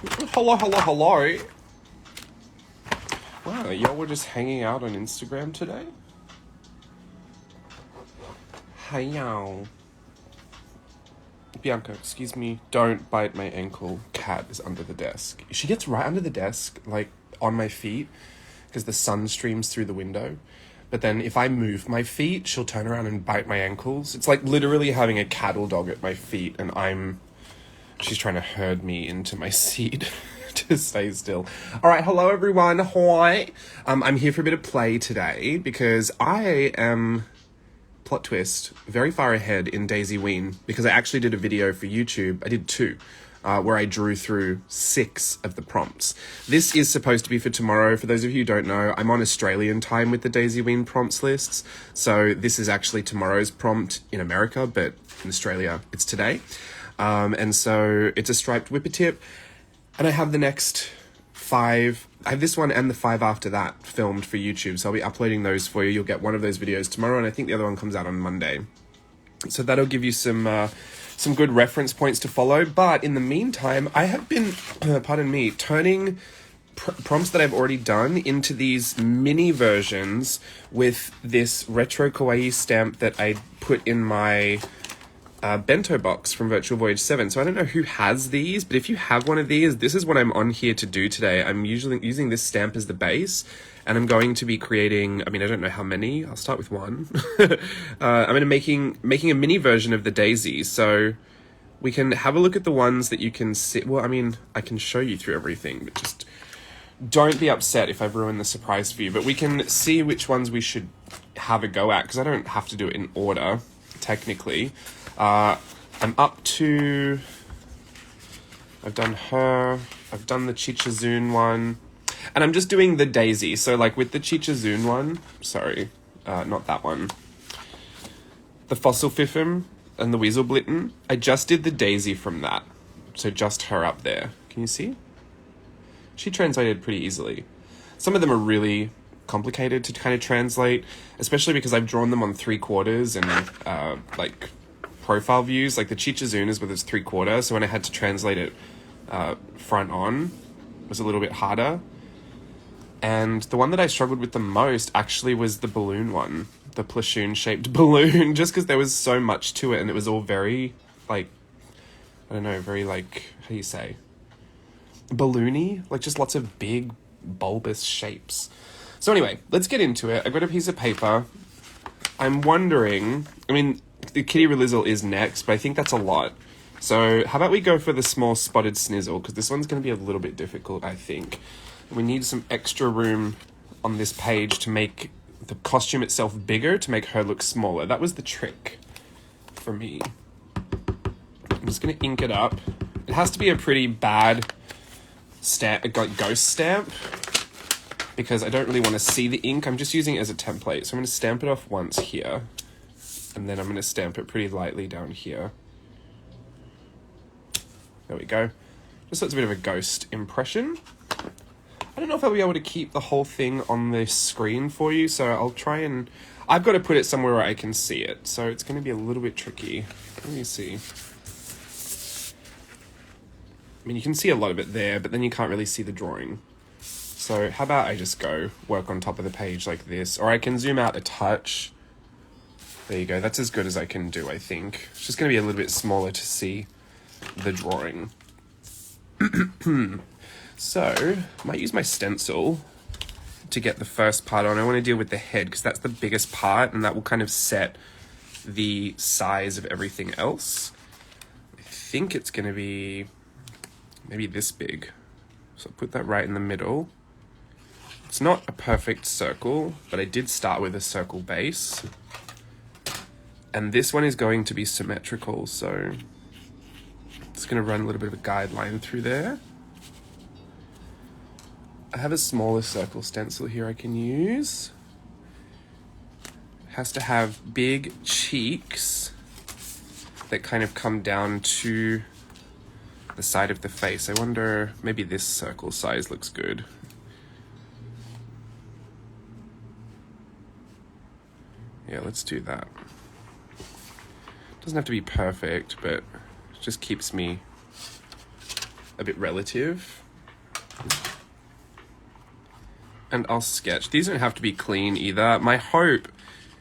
Hello, hello, hello. Wow, y'all were just hanging out on Instagram today? Hey, y'all. Bianca, excuse me, don't bite my ankle. Cat is under the desk. She gets right under the desk, like, on my feet, because the sun streams through the window. But then if I move my feet, she'll turn around and bite my ankles. It's like literally having a cattle dog at my feet, and she's trying to herd me into my seat to stay still. All right, hello everyone. Hi. I'm here for a bit of play today because I am, plot twist, very far ahead in Daisyween because I actually did a video for YouTube. I did two. Where I drew through 6 of the prompts. This is supposed to be for tomorrow. For those of you who don't know, I'm on Australian time with the Daisyween prompts lists. So this is actually tomorrow's prompt in America, but in Australia, it's today. And so it's a striped whipper tip. And I have the next 5. I have this one and the 5 after that filmed for YouTube. So I'll be uploading those for you. You'll get one of those videos tomorrow. And I think the other one comes out on Monday. So that'll give you some good reference points to follow. But in the meantime, I have been, pardon me, turning prompts that I've already done into these mini versions with this retro kawaii stamp that I put in my bento box from Virtual Voyage 7. So I don't know who has these, but if you have one of these, this is what I'm on here to do today. I'm usually using this stamp as the base, and I'm going to be creating, I don't know how many. I'll start with one. I'm going to making a mini version of the daisy. So we can have a look at the ones that you can see. Well, I can show you through everything, but just don't be upset if I've ruined the surprise for you. But we can see which ones we should have a go at, because I don't have to do it in order, technically. I'm up to, I've done her, I've done the Chichazun one, and I'm just doing the daisy. So like with the Chichazun one, sorry, not that one, the Fossil Fiffum and the Weasel Blitten, I just did the daisy from that. So just her up there. Can you see? She translated pretty easily. Some of them are really complicated to kind of translate, especially because I've drawn them on 3/4 and like profile views. Like the Chichazun is with its 3/4, so when I had to translate it front on, it was a little bit harder. And the one that I struggled with the most actually was the balloon one, the platoon shaped balloon, just because there was so much to it and it was all very like, I don't know, very like, how do you say, balloony, like just lots of big bulbous shapes. So anyway, let's get into it. I've got a piece of paper. I'm wondering, the Kitty Relizzle is next, but I think that's a lot. So how about we go for the small spotted snizzle, because this one's going to be a little bit difficult, I think. We need some extra room on this page to make the costume itself bigger, to make her look smaller. That was the trick for me. I'm just going to ink it up. It has to be a pretty bad stamp, like ghost stamp, because I don't really want to see the ink. I'm just using it as a template. So I'm going to stamp it off once here. And then I'm going to stamp it pretty lightly down here. There we go. Just so it's a bit of a ghost impression. I don't know if I'll be able to keep the whole thing on the screen for you, so I'll try and... I've got to put it somewhere where I can see it, so it's going to be a little bit tricky. Let me see. You can see a lot of it there, but then you can't really see the drawing. So how about I just go work on top of the page like this, or I can zoom out a touch. There you go. That's as good as I can do, I think. It's just going to be a little bit smaller to see the drawing. So, I might use my stencil to get the first part on. I want to deal with the head because that's the biggest part, and that will kind of set the size of everything else. I think it's going to be maybe this big. So I'll put that right in the middle. It's not a perfect circle, but I did start with a circle base. And this one is going to be symmetrical, so it's going to run a little bit of a guideline through there. I have a smaller circle stencil here I can use. It has to have big cheeks that kind of come down to the side of the face. I wonder, maybe this circle size looks good. Yeah, let's do that. Doesn't have to be perfect, but it just keeps me a bit relative. And I'll sketch. These don't have to be clean either. My hope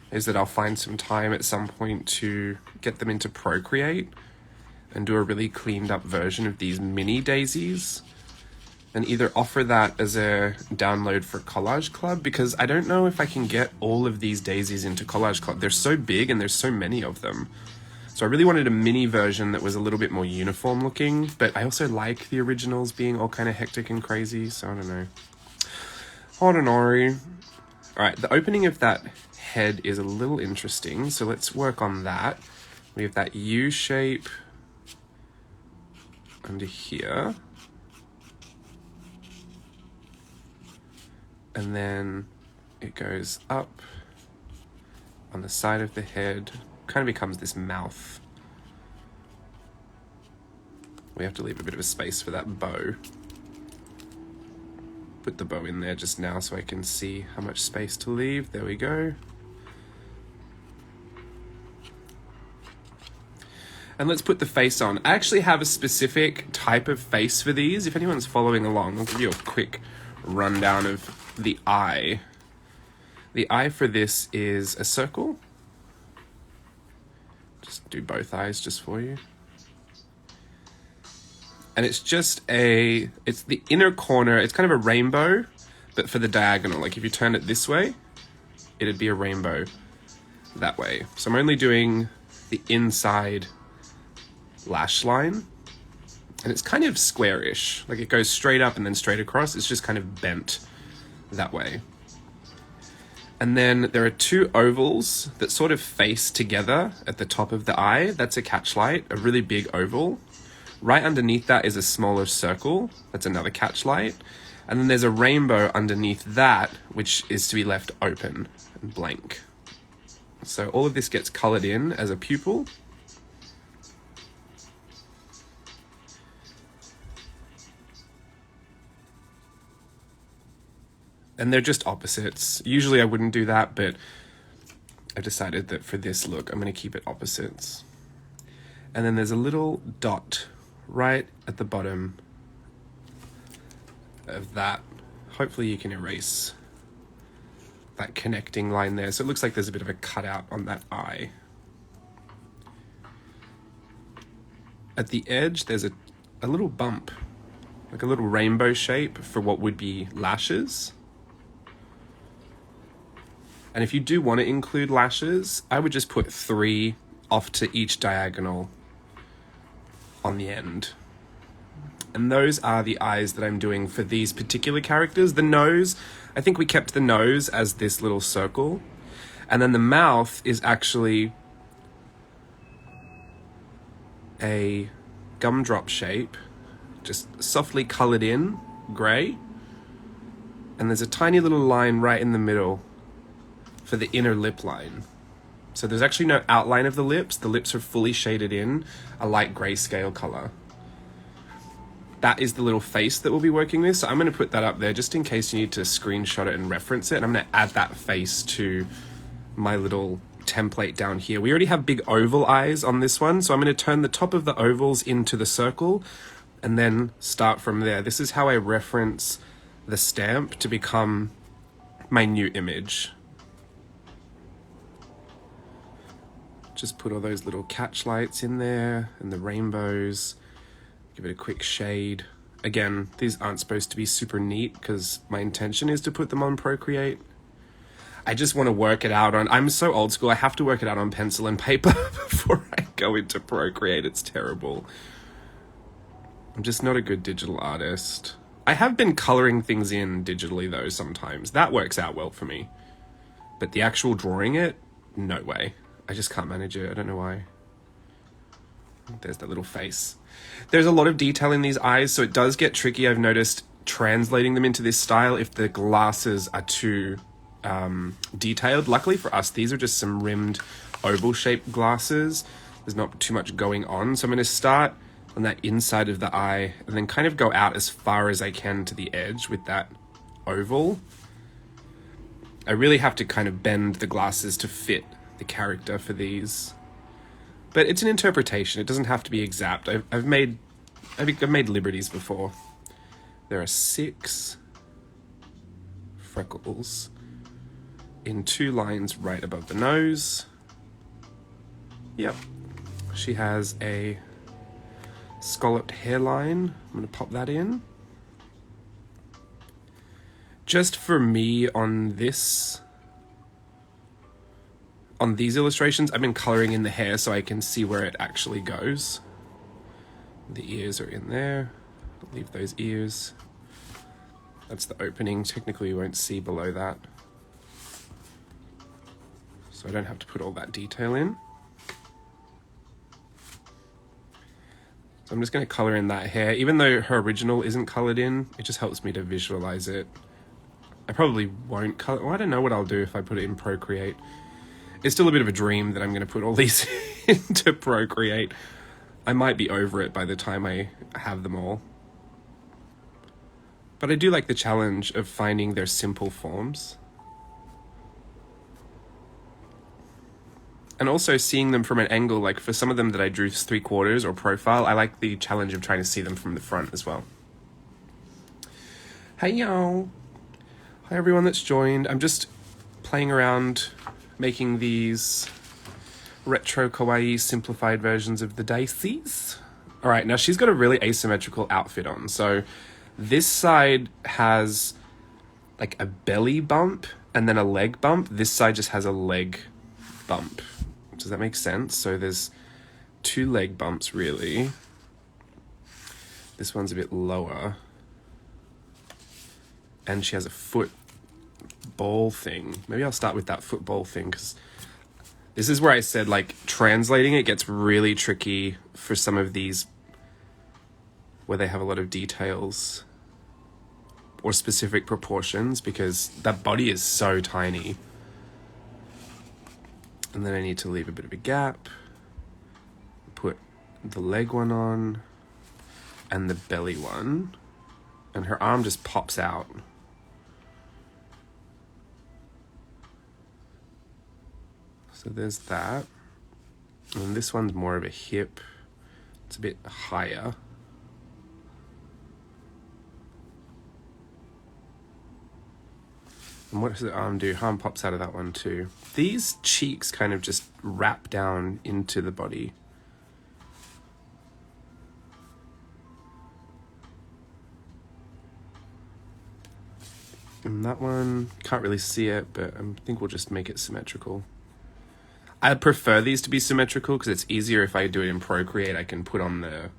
is that I'll find some time at some point to get them into Procreate and do a really cleaned up version of these mini daisies and either offer that as a download for Collage Club, because I don't know if I can get all of these daisies into Collage Club. They're so big and there's so many of them. So I really wanted a mini version that was a little bit more uniform looking, but I also like the originals being all kind of hectic and crazy, so I don't know. I don't know. Alright, the opening of that head is a little interesting, so let's work on that. We have that U shape under here. And then it goes up on the side of the head, kind of becomes this mouth. We have to leave a bit of a space for that bow. Put the bow in there just now so I can see how much space to leave. There we go. And let's put the face on. I actually have a specific type of face for these. If anyone's following along, I'll give you a quick rundown of the eye. The eye for this is a circle. Just do both eyes just for you. And it's just it's the inner corner, it's kind of a rainbow, but for the diagonal. Like if you turn it this way, it'd be a rainbow that way. So I'm only doing the inside lash line, and it's kind of squarish. Like it goes straight up and then straight across. It's just kind of bent that way. And then there are two ovals that sort of face together at the top of the eye. That's a catchlight, a really big oval. Right underneath that is a smaller circle. That's another catchlight. And then there's a rainbow underneath that, which is to be left open and blank. So all of this gets colored in as a pupil. And they're just opposites. Usually I wouldn't do that, but I decided that for this look, I'm going to keep it opposites. And then there's a little dot right at the bottom of that. Hopefully you can erase that connecting line there. So it looks like there's a bit of a cutout on that eye. At the edge, there's a little bump, like a little rainbow shape for what would be lashes. And if you do want to include lashes, I would just put 3 off to each diagonal on the end. And those are the eyes that I'm doing for these particular characters. The nose, I think we kept the nose as this little circle. And then the mouth is actually a gumdrop shape, just softly colored in gray. And there's a tiny little line right in the middle for the inner lip line. So there's actually no outline of the lips. The lips are fully shaded in a light grayscale color. That is the little face that we'll be working with. So I'm going to put that up there just in case you need to screenshot it and reference it. And I'm going to add that face to my little template down here. We already have big oval eyes on this one. So I'm going to turn the top of the ovals into the circle and then start from there. This is how I reference the stamp to become my new image. Just put all those little catch lights in there and the rainbows. Give it a quick shade. Again, these aren't supposed to be super neat because my intention is to put them on Procreate. I just want to work it out on, I'm so old school, I have to work it out on pencil and paper before I go into Procreate. It's terrible. I'm just not a good digital artist. I have been coloring things in digitally though sometimes. That works out well for me. But the actual drawing it, no way. I just can't manage it. I don't know why. There's that little face. There's a lot of detail in these eyes, so it does get tricky. I've noticed translating them into this style if the glasses are too detailed. Luckily for us, these are just some rimmed oval-shaped glasses. There's not too much going on. So I'm going to start on that inside of the eye and then kind of go out as far as I can to the edge with that oval. I really have to kind of bend the glasses to fit the character for these, but it's an interpretation. It doesn't have to be exact. I've made I've made liberties before. There are 6 freckles in 2 lines right above the nose. Yep. She has a scalloped hairline. I'm going to pop that in. Just for me on these illustrations, I've been coloring in the hair so I can see where it actually goes. The ears are in there. I'll leave those ears. That's the opening. Technically, you won't see below that. So I don't have to put all that detail in. So I'm just going to color in that hair. Even though her original isn't colored in, it just helps me to visualize it. I probably won't color. Well, I don't know what I'll do if I put it in Procreate. It's still a bit of a dream that I'm going to put all these into Procreate. I might be over it by the time I have them all. But I do like the challenge of finding their simple forms. And also seeing them from an angle, like for some of them that I drew 3/4 or profile, I like the challenge of trying to see them from the front as well. Hey y'all! Hi everyone that's joined. I'm just playing around making these retro kawaii simplified versions of the Daisies. All right, now she's got a really asymmetrical outfit on. So this side has like a belly bump and then a leg bump. This side just has a leg bump. Does that make sense? So there's 2 leg bumps really. This one's a bit lower. And she has a foot ball thing. Maybe I'll start with that football thing because this is where I said like translating it gets really tricky for some of these where they have a lot of details or specific proportions because that body is so tiny. And then I need to leave a bit of a gap, put the leg one on and the belly one, and her arm just pops out. So there's that. And this one's more of a hip. It's a bit higher. And what does the arm do? Arm pops out of that one too. These cheeks kind of just wrap down into the body. And that one, can't really see it, but I think we'll just make it symmetrical. I prefer these to be symmetrical because it's easier if I do it in Procreate. I can put on the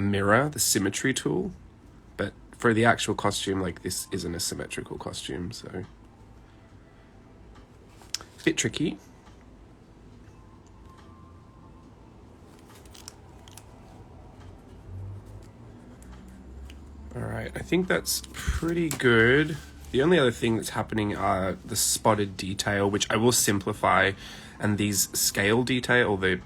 mirror, the symmetry tool. But for the actual costume, like this isn't a symmetrical costume, so a bit tricky. All right, I think that's pretty good. The only other thing that's happening are the spotted detail, which I will simplify, and these scale detail, or the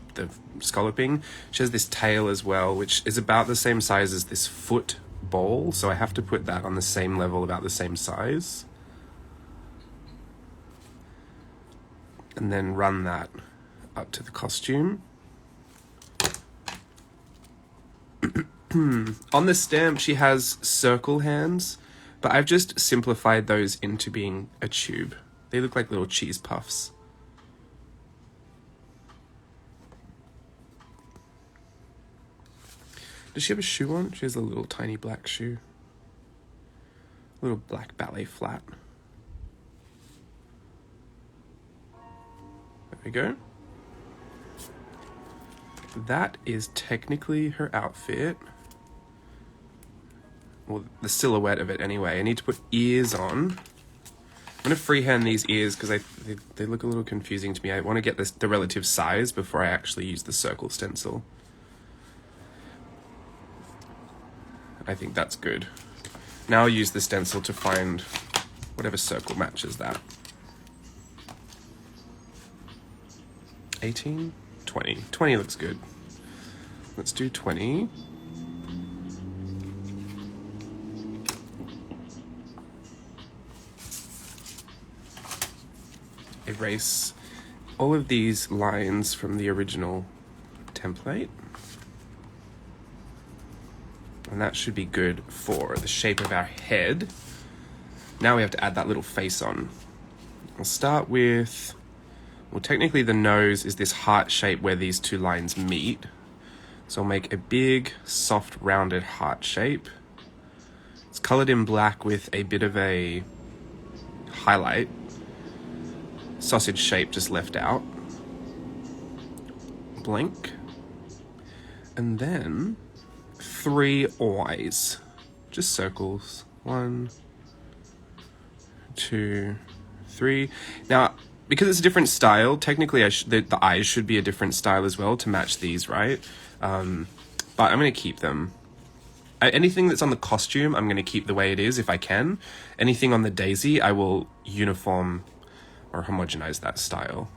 scalloping. She has this tail as well, which is about the same size as this foot ball, so I have to put that on the same level, about the same size. And then run that up to the costume. On the stamp, she has circle hands, but I've just simplified those into being a tube. They look like little cheese puffs. Does she have a shoe on? She has a little tiny black shoe. A little black ballet flat. There we go. That is technically her outfit. Well, the silhouette of it anyway. I need to put ears on. I'm going to freehand these ears because they look a little confusing to me. I want to get the relative size before I actually use the circle stencil. I think that's good. Now I'll use the stencil to find whatever circle matches that. 18? 20. 20 looks good. Let's do 20. Erase all of these lines from the original template. And that should be good for the shape of our head. Now we have to add that little face on. I'll start with, well, technically the nose is this heart shape where these two lines meet. So I'll make a big, soft, rounded heart shape. It's colored in black with a bit of a highlight. Sausage shape just left out. Blank. And then 3 eyes. Just circles. 1, 2, 3. Now, because it's a different style, technically the eyes should be a different style as well to match these, right? But I'm going to keep them. Anything that's on the costume, I'm going to keep the way it is if I can. Anything on the Daisy, I will uniform or homogenize that style.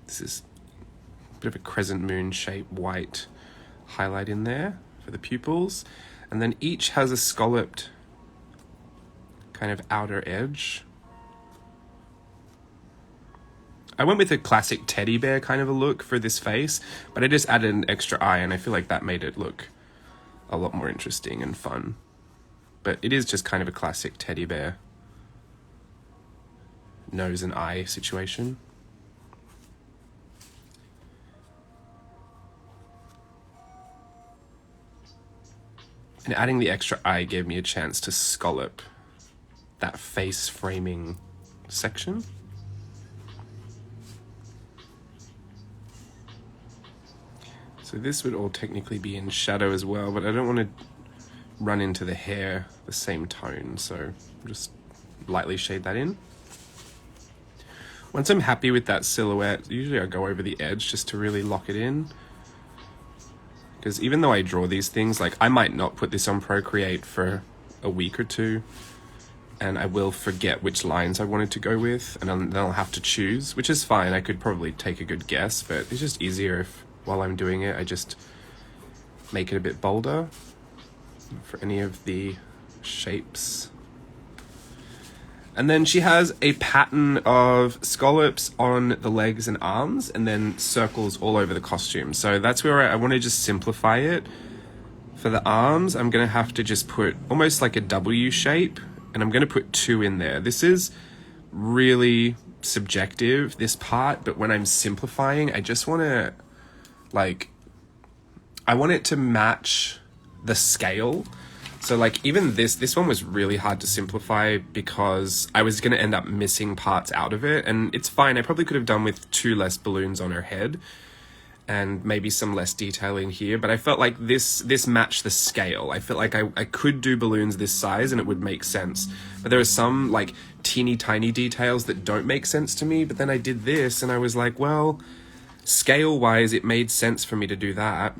This is a bit of a crescent moon shape white highlight in there for the pupils. And then each has a scalloped kind of outer edge. I went with a classic teddy bear kind of a look for this face, but I just added an extra eye and I feel like that made it look a lot more interesting and fun. But it is just kind of a classic teddy bear nose and eye situation. And adding the extra eye gave me a chance to scallop that face framing section. So this would all technically be in shadow as well, but I don't want to run into the hair the same tone, so I'll just lightly shade that in. Once I'm happy with that silhouette, usually I go over the edge just to really lock it in. Because even though I draw these things, like I might not put this on Procreate for a week or two, and I will forget which lines I wanted to go with, and then I'll have to choose, which is fine. I could probably take a good guess, but it's just easier if while I'm doing it, I just make it a bit bolder for any of the shapes. And then she has a pattern of scallops on the legs and arms, and then circles all over the costume. So that's where I want to just simplify it. For the arms, I'm going to have to just put almost like a W shape, and I'm going to put 2 in there. This is really subjective, this part, but when I'm simplifying, I just want to, like, I want it to match the scale. So like even this one was really hard to simplify because I was going to end up missing parts out of it, and it's fine. I probably could have done with 2 less balloons on her head and maybe some less detail in here, but I felt like this matched the scale. I felt like I could do balloons this size and it would make sense, but there are some like teeny tiny details that don't make sense to me. But then I did this and I was like, well, scale wise it made sense for me to do that.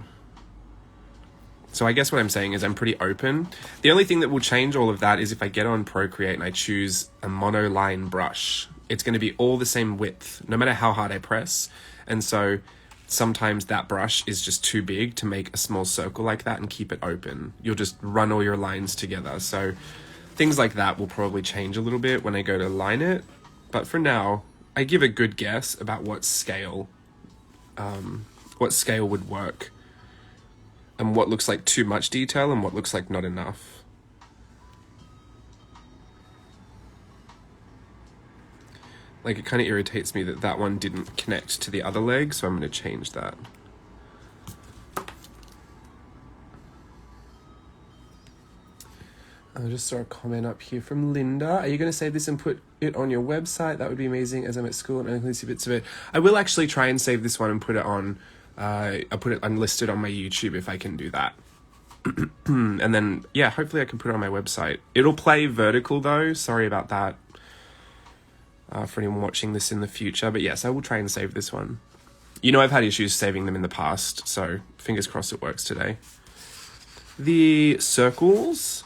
So I guess what I'm saying is I'm pretty open. The only thing that will change all of that is if I get on Procreate and I choose a monoline brush. It's going to be all the same width, no matter how hard I press. And so sometimes that brush is just too big to make a small circle like that and keep it open. You'll just run all your lines together. So things like that will probably change a little bit when I go to line it. But for now, I give a good guess about what scale would work, and what looks like too much detail and what looks like not enough. Like, it kind of irritates me that that one didn't connect to the other leg, so I'm going to change that. I just saw a comment up here from Linda. Are you going to save this and put it on your website? That would be amazing, as I'm at school and I only see bits of it. I will actually try and save this one and put it on. I'll put it unlisted on my YouTube if I can do that. And then, yeah, hopefully I can put it on my website. It'll play vertical though. Sorry about that. For anyone watching this in the future. But yes, I will try and save this one. You know, I've had issues saving them in the past, so fingers crossed it works today. The circles.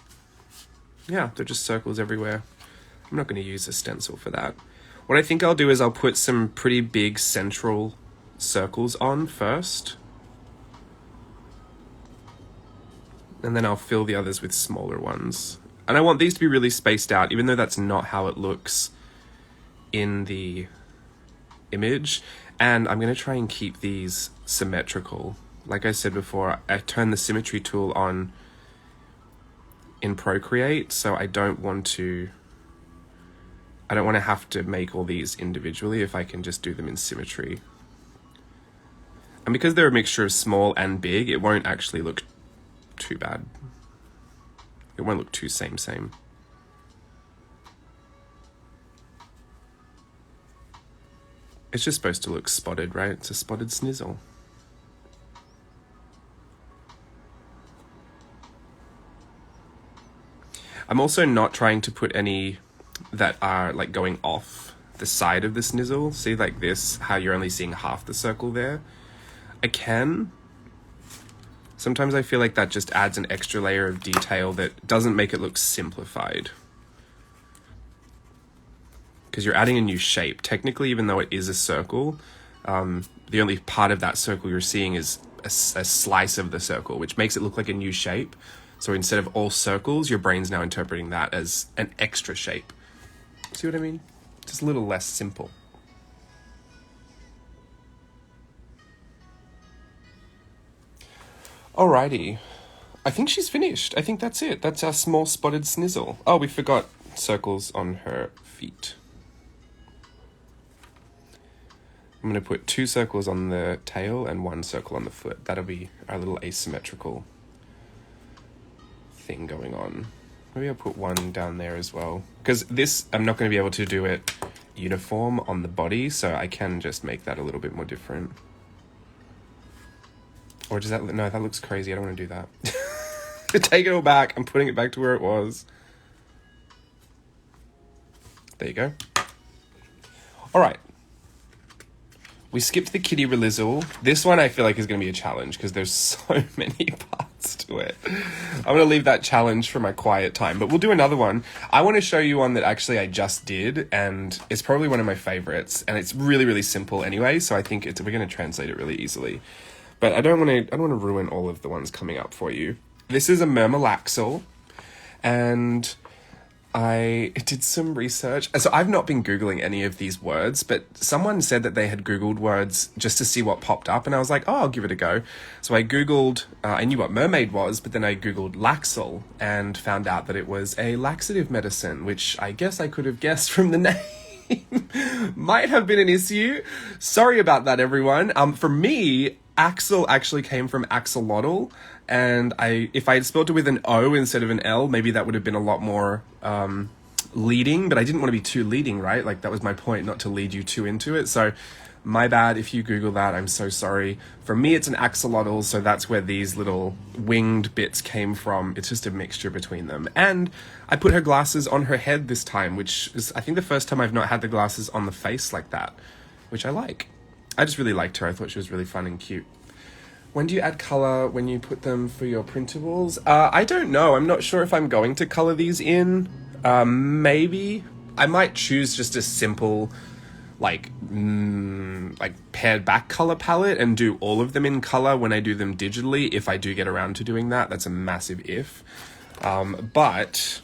Yeah, they're just circles everywhere. I'm not going to use a stencil for that. What I think I'll do is I'll put some pretty big central circles on first, and then I'll fill the others with smaller ones. And I want these to be really spaced out, even though that's not how it looks in the image. And I'm going to try and keep these symmetrical. like I said before, I turned the symmetry tool on in Procreate, so I don't want to have to make all these individually if I can just do them in symmetry. And because they're a mixture of small and big, it won't actually look too bad. It won't look too same. It's just supposed to look spotted, right? It's a spotted snizzle. I'm also not trying to put any that are like going off the side of the snizzle. See, like this, how you're only seeing half the circle there. I can. Sometimes I feel like that just adds an extra layer of detail that doesn't make it look simplified. Because you're adding a new shape. Technically, even though it is a circle, the only part of that circle you're seeing is a slice of the circle, which makes it look like a new shape. So instead of all circles, your brain's now interpreting that as an extra shape. See what I mean? Just a little less simple. Alrighty. I think she's finished. I think that's it. That's our small spotted snizzle. Oh, we forgot circles on her feet. I'm going to put 2 circles on the tail and 1 circle on the foot. That'll be our little asymmetrical thing going on. Maybe I'll put 1 down there as well. Because this, I'm not going to be able to do it uniform on the body, so I can just make that a little bit more different. Or does that, no, that looks crazy. I don't want to do that. Take it all back. I'm putting it back to where it was. There you go. All right. We skipped the kitty relizzle. This one I feel like is going to be a challenge because there's so many parts to it. I'm going to leave that challenge for my quiet time, but we'll do another one. I want to show you one that actually I just did, and it's probably one of my favorites, and it's really, really simple anyway, so I think we're going to translate it really easily. But I don't want to ruin all of the ones coming up for you. This is a murmelaxle, and I did some research. So I've not been Googling any of these words, but someone said that they had Googled words just to see what popped up. And I was like, oh, I'll give it a go. So I Googled, I knew what mermaid was, but then I Googled laxal and found out that it was a laxative medicine, which I guess I could have guessed from the name. Might have been an issue. Sorry about that, everyone. For me, axle actually came from axolotl, and if I had spelled it with an O instead of an L, maybe that would have been a lot more leading, but I didn't want to be too leading, right? Like, that was my point, not to lead you too into it. So my bad if you Google that, I'm so sorry. For me, it's an axolotl, so that's where these little winged bits came from. It's just a mixture between them. And I put her glasses on her head this time, which is, I think, the first time I've not had the glasses on the face like that, which I like. I just really liked her. I thought she was really fun and cute. When do you add color when you put them for your printables? I don't know. I'm not sure if I'm going to color these in. Maybe. I might choose just a simple, like pared back color palette and do all of them in color when I do them digitally, if I do get around to doing that. That's a massive if. But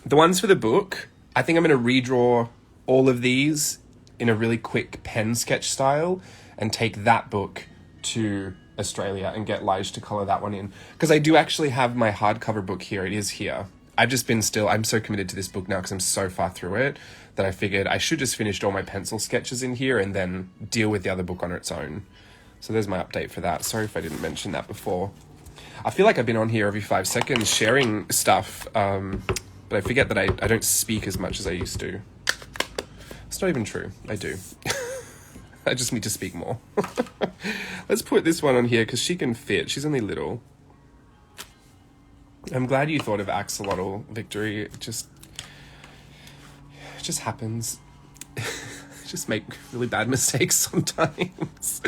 the ones for the book, I think I'm going to redraw all of these in a really quick pen sketch style and take that book to Australia and get Lige to color that one in. Because I do actually have my hardcover book here. It is here. I'm so committed to this book now because I'm so far through it that I figured I should just finish all my pencil sketches in here and then deal with the other book on its own. So there's my update for that. Sorry if I didn't mention that before. I feel like I've been on here every 5 seconds sharing stuff, but I forget that I don't speak as much as I used to. It's not even true. I do. I just need to speak more. Let's put this one on here because she can fit. She's only little. I'm glad you thought of axolotl, Victory. It just happens. Just make really bad mistakes sometimes.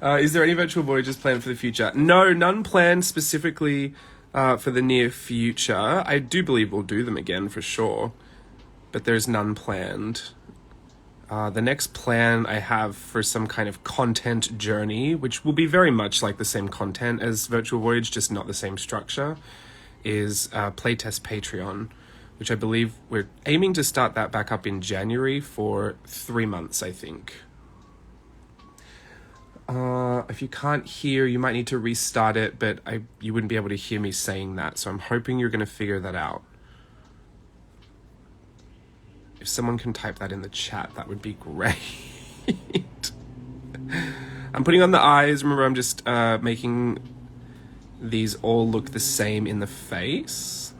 Is there any virtual voyages planned for the future? No, none planned specifically for the near future. I do believe we'll do them again for sure, but there's none planned. The next plan I have for some kind of content journey, which will be very much like the same content as Virtual Voyage, just not the same structure, is Playtest Patreon, which I believe we're aiming to start that back up in January for 3 months, I think. If you can't hear, you might need to restart it, but you wouldn't be able to hear me saying that, so I'm hoping you're going to figure that out. If someone can type that in the chat, that would be great. I'm putting on the eyes. Remember, I'm just making these all look the same in the face.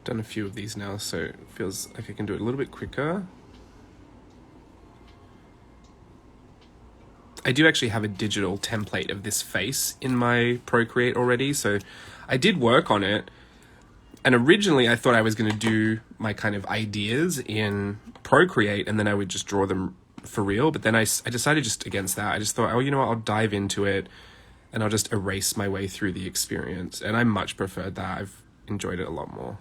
Done a few of these now, so it feels like I can do it a little bit quicker. I do actually have a digital template of this face in my Procreate already, so I did work on it. And originally I thought I was going to do my kind of ideas in Procreate and then I would just draw them for real. But then I decided just against that. I just thought, oh, you know what, I'll dive into it and I'll just erase my way through the experience. And I much preferred that. I've enjoyed it a lot more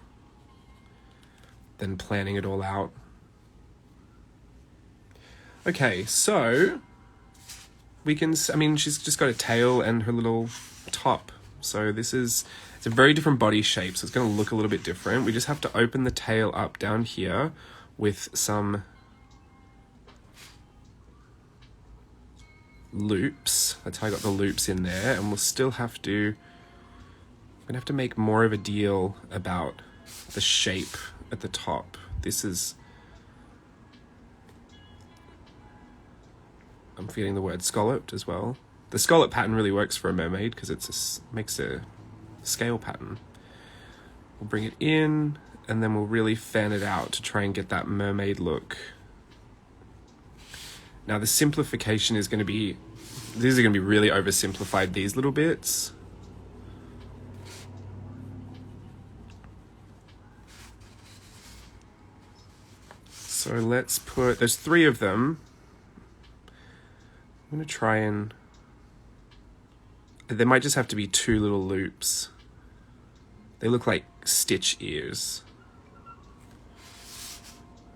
than planning it all out. Okay, so we can, I mean, she's just got a tail and her little top. So it's a very different body shape, so it's going to look a little bit different. We just have to open the tail up down here with some loops. That's how I got the loops in there, and we'll still have to, I'm going to have to make more of a deal about the shape at the top. This is, I'm feeling the word scalloped as well. The scallop pattern really works for a mermaid because makes a scale pattern. We'll bring it in and then we'll really fan it out to try and get that mermaid look. Now the simplification is going to be, these are going to be really oversimplified, these little bits. So let's put, there's 3 of them. I'm going to try and, there might just have to be 2 little loops. They look like stitch ears.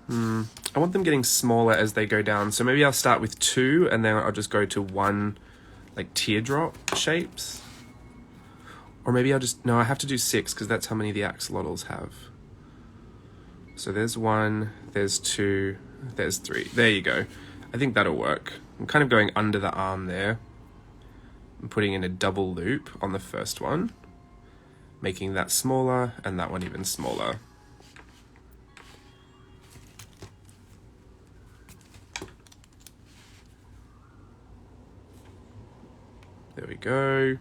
I want them getting smaller as they go down. So maybe I'll start with 2 and then I'll just go to 1 like teardrop shapes. Or maybe I'll just, no, I have to do 6 because that's how many the axolotls have. So there's 1, there's 2, there's 3. There you go. I think that'll work. I'm kind of going under the arm there. I'm putting in a double loop on the first one, making that smaller and that one even smaller. There we go.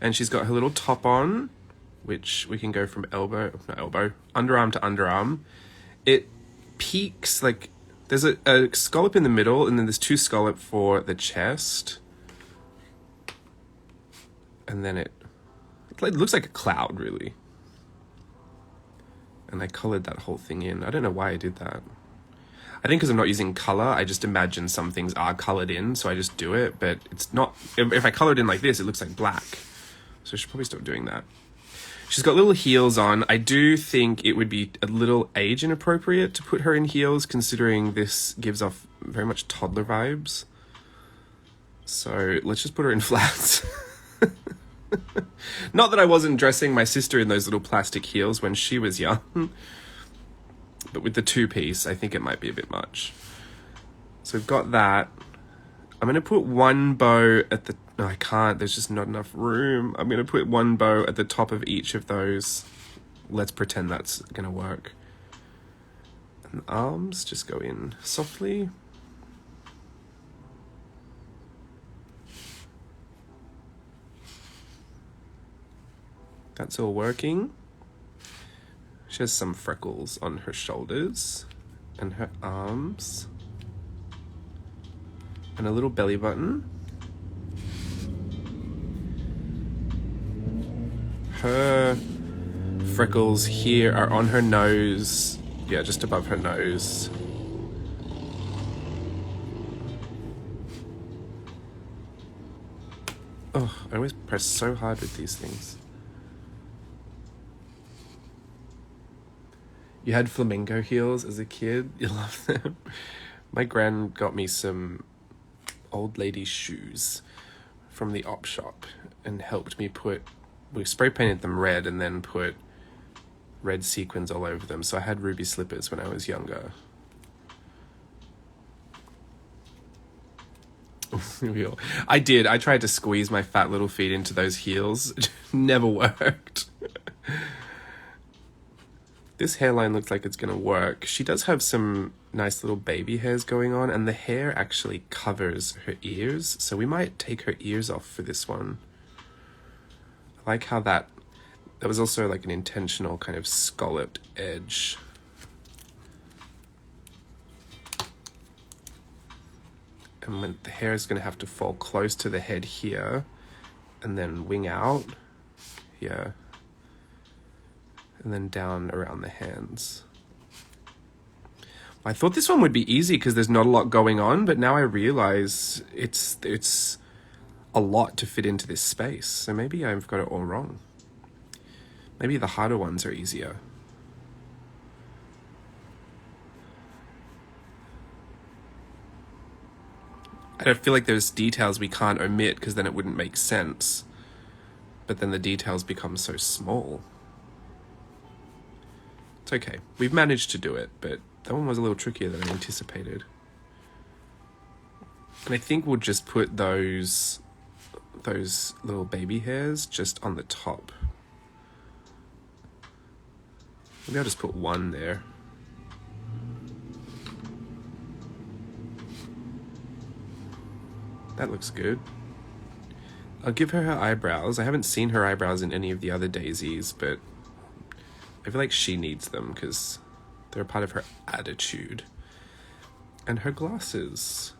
And she's got her little top on, which we can go from underarm to underarm. It peaks, like, there's a scallop in the middle, and then there's 2 scallop for the chest. And then it looks like a cloud, really. And I colored that whole thing in. I don't know why I did that. I think because I'm not using color, I just imagine some things are colored in, so I just do it, but it's not, if I colored in like this, it looks like black. So I should probably stop doing that. She's got little heels on. I do think it would be a little age inappropriate to put her in heels, considering this gives off very much toddler vibes. So let's just put her in flats. Not that I wasn't dressing my sister in those little plastic heels when she was young, but with the 2-piece, I think it might be a bit much. So we've got that. I'm going to put 1 bow at the, no, I can't, there's just not enough room. I'm going to put 1 bow at the top of each of those. Let's pretend that's going to work. And the arms just go in softly. That's all working. She has some freckles on her shoulders and her arms. And a little belly button. Her freckles here are on her nose. Yeah, just above her nose. Oh, I always press so hard with these things. You had flamingo heels as a kid? You love them? My gran got me some old lady shoes from the op shop and helped me we spray painted them red and then put red sequins all over them. So I had ruby slippers when I was younger. I did. I tried to squeeze my fat little feet into those heels. It never worked. This hairline looks like it's going to work. She does have some nice little baby hairs going on, and the hair actually covers her ears, so we might take her ears off for this one. I like how that was also like an intentional kind of scalloped edge. And when the hair is going to have to fall close to the head here, and then wing out here. And then down around the hands. I thought this one would be easy because there's not a lot going on, but now I realize it's a lot to fit into this space. So maybe I've got it all wrong. Maybe the harder ones are easier. I feel like there's details we can't omit because then it wouldn't make sense. But then the details become so small. It's okay. We've managed to do it, but that one was a little trickier than I anticipated. And I think we'll just put those little baby hairs just on the top. Maybe I'll just put one there. That looks good. I'll give her eyebrows. I haven't seen her eyebrows in any of the other daisies, but I feel like she needs them because they're a part of her attitude. And her glasses,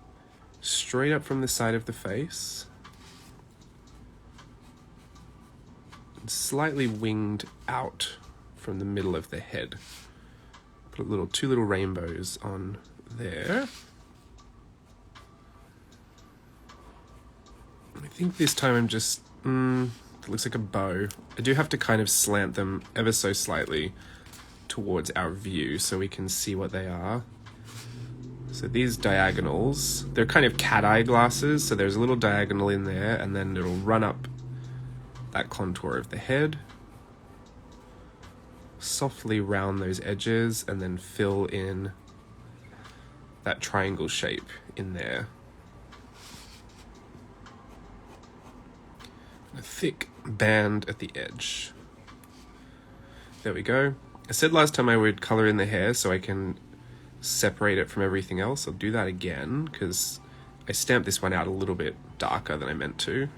straight up from the side of the face. And slightly winged out from the middle of the head. Put two little rainbows on there. I think this time I'm just, it looks like a bow. I do have to kind of slant them ever so slightly towards our view so we can see what they are. So these diagonals, they're kind of cat eye glasses, so there's a little diagonal in there and then it'll run up that contour of the head. Softly round those edges and then fill in that triangle shape in there. A thick band at the edge. There we go. I said last time I would color in the hair so I can separate it from everything else. I'll do that again because I stamped this one out a little bit darker than I meant to.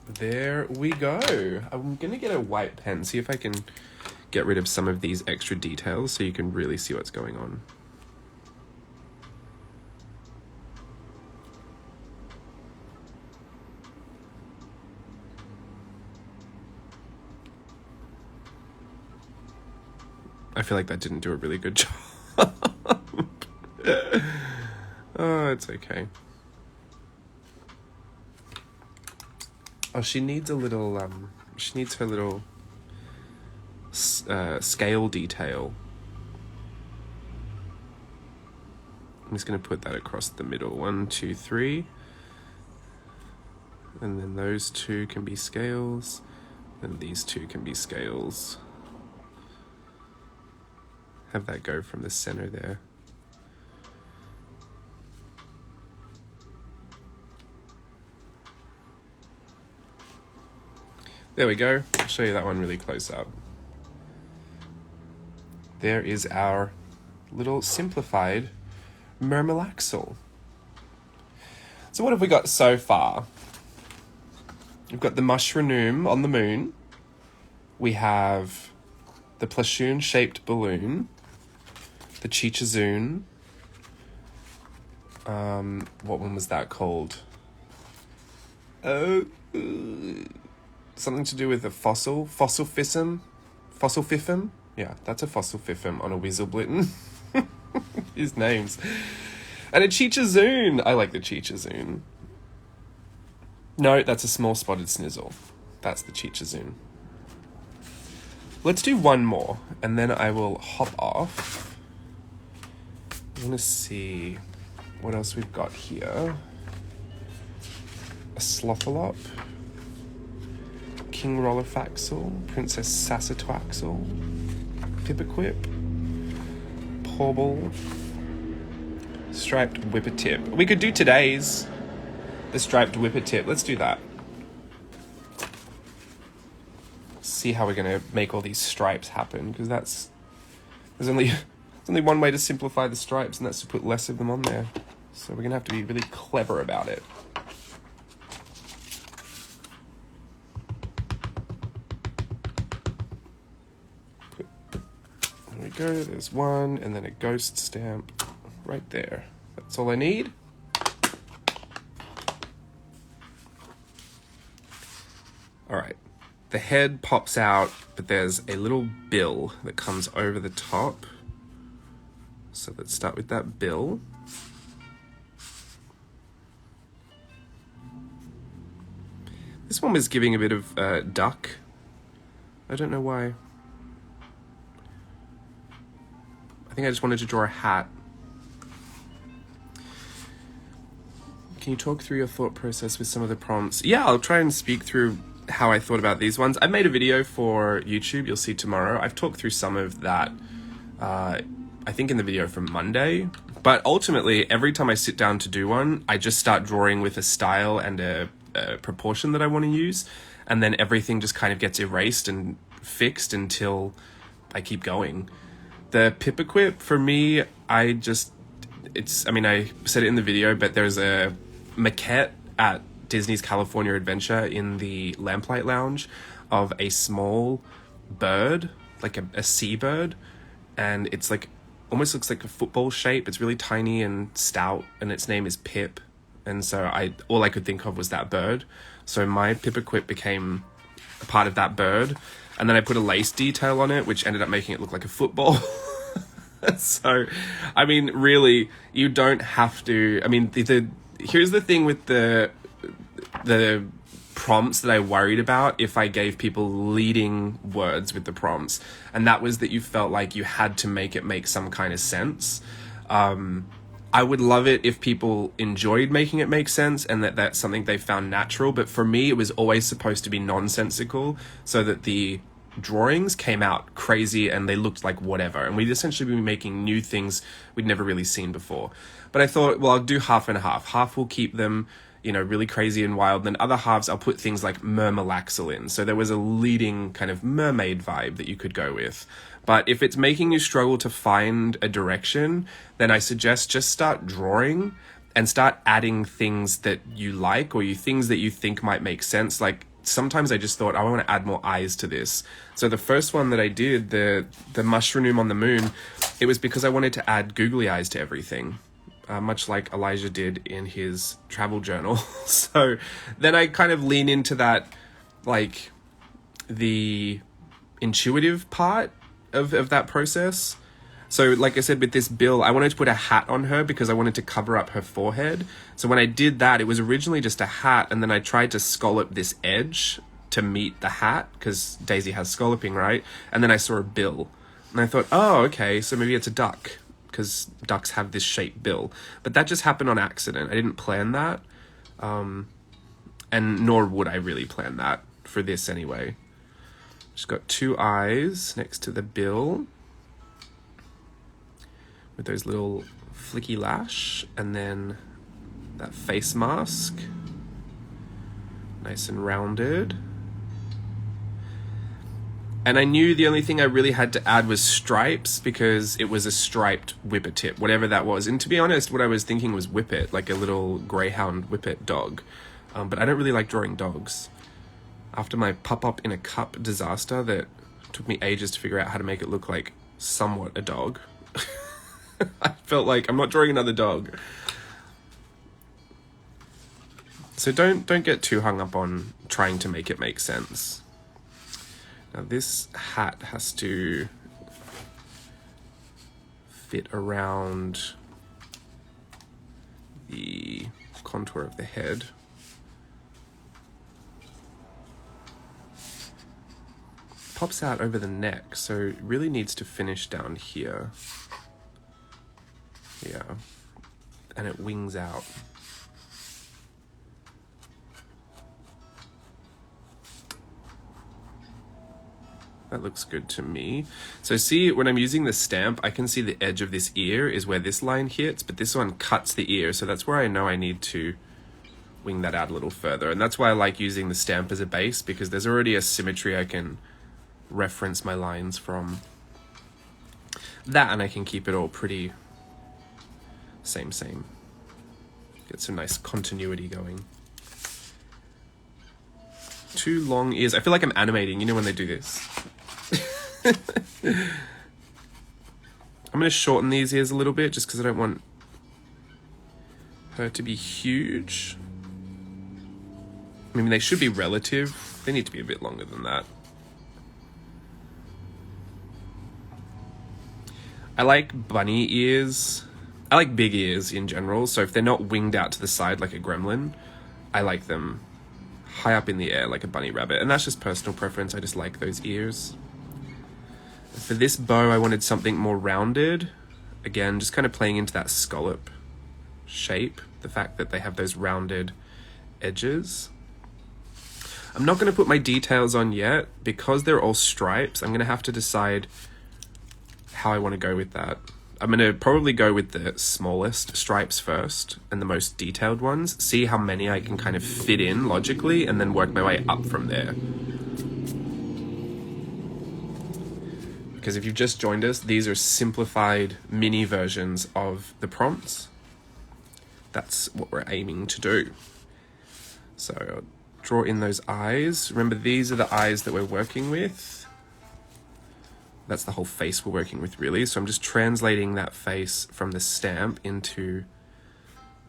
There we go. I'm gonna get a white pen, see if I can get rid of some of these extra details so you can really see what's going on. I feel like that didn't do a really good job. Oh, it's okay. Oh, she needs a little, she needs her little scale detail. I'm just going to put that across the middle. 1, 2, 3. And then those two can be scales. And these two can be scales. Have that go from the center there. There we go. I'll show you that one really close up. There is our little simplified Murmelaxel. So what have we got so far? We've got the mushroom on the moon. We have the plashoon-shaped balloon. The chichazoon. What one was that called? Oh, something to do with a fossil? Fossilfissum? Fossilfiffum? Yeah, that's a fossilfiffum on a Wizzleblitten. His names. And a chichazoon. I like the chichazoon. No, that's a small spotted snizzle. That's the chichazoon. Let's do one more, and then I will hop off. I want to see what else we've got here? A Slothorlop, King Rollifaxel, Princess Sassatwaxel, Pippaquip, Porble, Striped Whippetip. We could do today's, the Striped Whippetip. Let's do that. See how we're going to make all these stripes happen, because there's only one way to simplify the stripes, and that's to put less of them on there. So we're going to have to be really clever about it. There we go, there's one, and then a ghost stamp right there. That's all I need. All right, the head pops out, but there's a little bill that comes over the top. So let's start with that bill. This one was giving a bit of duck. I don't know why. I think I just wanted to draw a hat. Can you talk through your thought process with some of the prompts? Yeah, I'll try and speak through how I thought about these ones. I made a video for YouTube, you'll see tomorrow. I've talked through some of that, I think in the video from Monday. But ultimately, every time I sit down to do one, I just start drawing with a style and a proportion that I want to use. And then everything just kind of gets erased and fixed until I keep going. The Pippaquip, for me, I said it in the video, but there's a maquette at Disney's California Adventure in the Lamplight Lounge of a small bird, like a seabird, and it's like, almost looks like a football shape. It's really tiny and stout, and its name is Pip. And so all I could think of was that bird. So my Pippaquip became a part of that bird. And then I put a lace detail on it, which ended up making it look like a football. So, I mean, really, you don't have to... I mean, here's the thing with the prompts that I worried about if I gave people leading words with the prompts. And that was that you felt like you had to make it make some kind of sense. I would love it if people enjoyed making it make sense and that's something they found natural. But for me, it was always supposed to be nonsensical so that the drawings came out crazy and they looked like whatever. And we'd essentially be making new things we'd never really seen before. But I thought, well, I'll do half and half. Half will keep them, really crazy and wild. Then other halves, I'll put things like Murmalaxel in. So there was a leading kind of mermaid vibe that you could go with. But if it's making you struggle to find a direction, then I suggest just start drawing and start adding things that you like or things that you think might make sense. Like sometimes I just thought, I want to add more eyes to this. So the first one that I did, the mushroom on the moon, it was because I wanted to add googly eyes to everything. Much like Elijah did in his travel journal. So then I kind of lean into that, like the intuitive part of that process. So like I said, with this bill, I wanted to put a hat on her because I wanted to cover up her forehead. So when I did that, it was originally just a hat, and then I tried to scallop this edge to meet the hat because Daisy has scalloping, right? And then I saw a bill and I thought, oh, okay, so maybe it's a duck because ducks have this shaped bill. But that just happened on accident. I didn't plan that. And nor would I really plan that for this anyway. She's got two eyes next to the bill with those little flicky lash, and then that face mask, nice and rounded. And I knew the only thing I really had to add was stripes because it was a striped whippet, whatever that was. And to be honest, what I was thinking was whippet, like a little greyhound whippet dog. But I don't really like drawing dogs. After my pop-up in a cup disaster that took me ages to figure out how to make it look like somewhat a dog, I felt like I'm not drawing another dog. So don't get too hung up on trying to make it make sense. Now this hat has to fit around the contour of the head. Pops out over the neck, so it really needs to finish down here. Yeah. and it wings out. That looks good to me. So see, when I'm using the stamp, I can see the edge of this ear is where this line hits, but this one cuts the ear. So that's where I know I need to wing that out a little further. And that's why I like using the stamp as a base, because there's already a symmetry I can reference my lines from. That, and I can keep it all pretty same. Get some nice continuity going. 2 long ears. I feel like I'm animating, you know when they do this. I'm going to shorten these ears a little bit just because I don't want her to be huge. I mean, they should be relative. They need to be a bit longer than that. I like bunny ears. I like big ears in general, so if they're not winged out to the side like a gremlin, I like them high up in the air like a bunny rabbit. And that's just personal preference. I just like those ears. For this bow, I wanted something more rounded. Again, just kind of playing into that scallop shape. The fact that they have those rounded edges. I'm not going to put my details on yet. Because they're all stripes, I'm going to have to decide how I want to go with that. I'm going to probably go with the smallest stripes first and the most detailed ones. See how many I can kind of fit in logically and then work my way up from there. Because if you've just joined us, these are simplified mini versions of the prompts. That's what we're aiming to do. So draw in those eyes. Remember, these are the eyes that we're working with. That's the whole face we're working with, really. So I'm just translating that face from the stamp into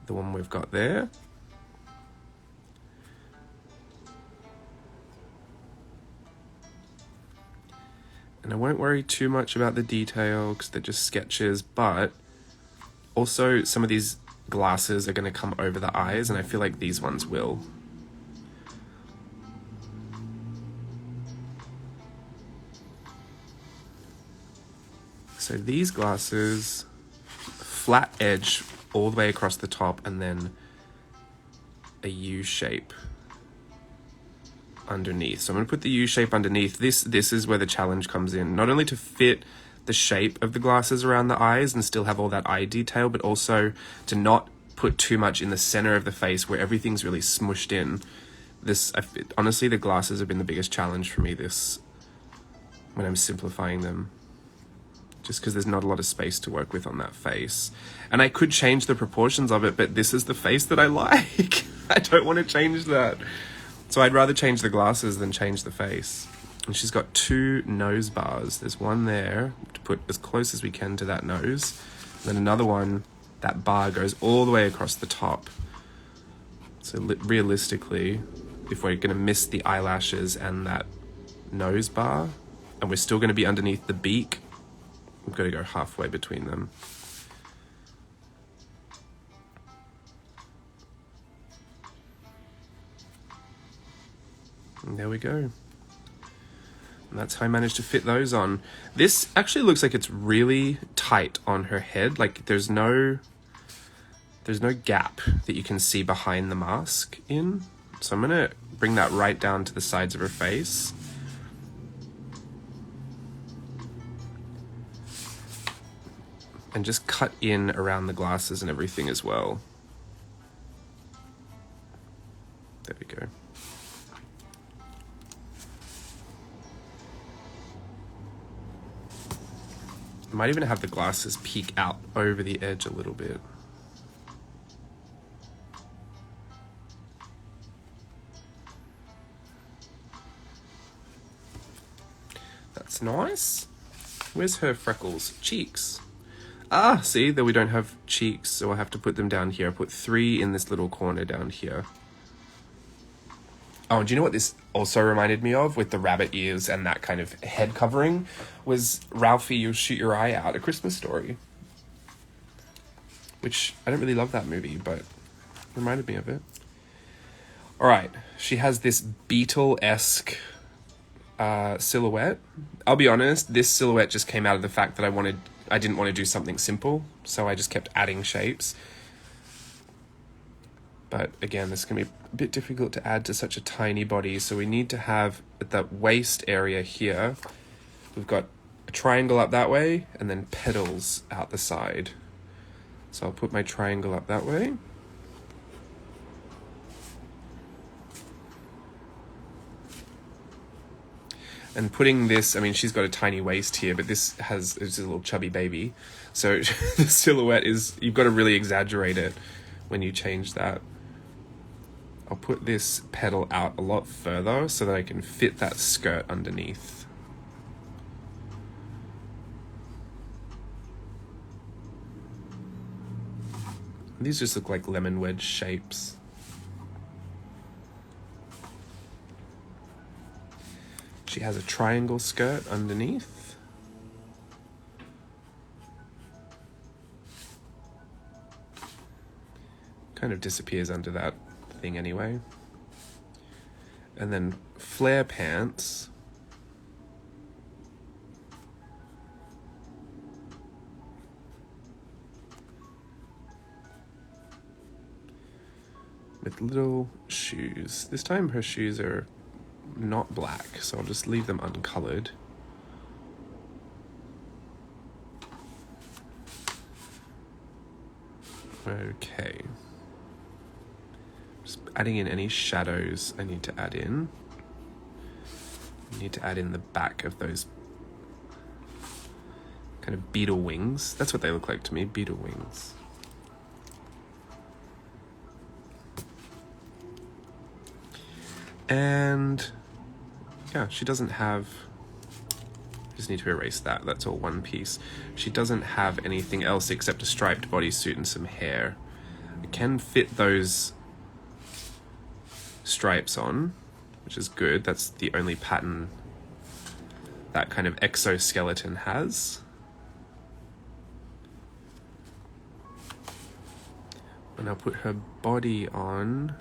the one we've got there. And I won't worry too much about the detail because they're just sketches, but also some of these glasses are going to come over the eyes, and I feel like these ones will. So these glasses, flat edge all the way across the top, and then a U shape underneath. So I'm going to put the U shape underneath. This is where the challenge comes in. Not only to fit the shape of the glasses around the eyes and still have all that eye detail, but also to not put too much in the center of the face where everything's really smushed in. Honestly, the glasses have been the biggest challenge for me when I'm simplifying them. Just because there's not a lot of space to work with on that face. And I could change the proportions of it, but this is the face that I like. I don't want to change that. So I'd rather change the glasses than change the face. And she's got 2 nose bars. There's one there to put as close as we can to that nose. And then another one, that bar goes all the way across the top. So realistically, if we're going to miss the eyelashes and that nose bar, and we're still going to be underneath the beak, we've got to go halfway between them. And there we go. And that's how I managed to fit those on. This actually looks like it's really tight on her head. Like there's no gap that you can see behind the mask in. So I'm going to bring that right down to the sides of her face. And just cut in around the glasses and everything as well. There we go. I might even have the glasses peek out over the edge a little bit. That's nice. Where's her freckles? Cheeks. Ah, see, that we don't have cheeks, so I have to put them down here. I put 3 in this little corner down here. Oh, and do you know what this also reminded me of with the rabbit ears and that kind of head covering? Was Ralphie, You'll Shoot Your Eye Out, A Christmas Story. Which, I don't really love that movie, but it reminded me of it. Alright, she has this beetle-esque silhouette. I'll be honest, this silhouette just came out of the fact that I didn't want to do something simple, so I just kept adding shapes. But again, this is going to be a bit difficult to add to such a tiny body. So we need to have at that waist area here, we've got a triangle up that way and then petals out the side. So I'll put my triangle up that way. And putting this, I mean, she's got a tiny waist here, but this is a little chubby baby. So the silhouette is, you've got to really exaggerate it when you change that. I'll put this petal out a lot further so that I can fit that skirt underneath. These just look like lemon wedge shapes. She has a triangle skirt underneath. Kind of disappears under that thing anyway. And then flare pants. With little shoes. This time her shoes are not black, so I'll just leave them uncolored. Okay. Just adding in any shadows I need to add in. I need to add in the back of those kind of beetle wings. That's what they look like to me, beetle wings. And yeah, she doesn't have, just need to erase that, that's all one piece. She doesn't have anything else except a striped bodysuit and some hair. I can fit those stripes on, which is good. That's the only pattern that kind of exoskeleton has. And I'll put her body on.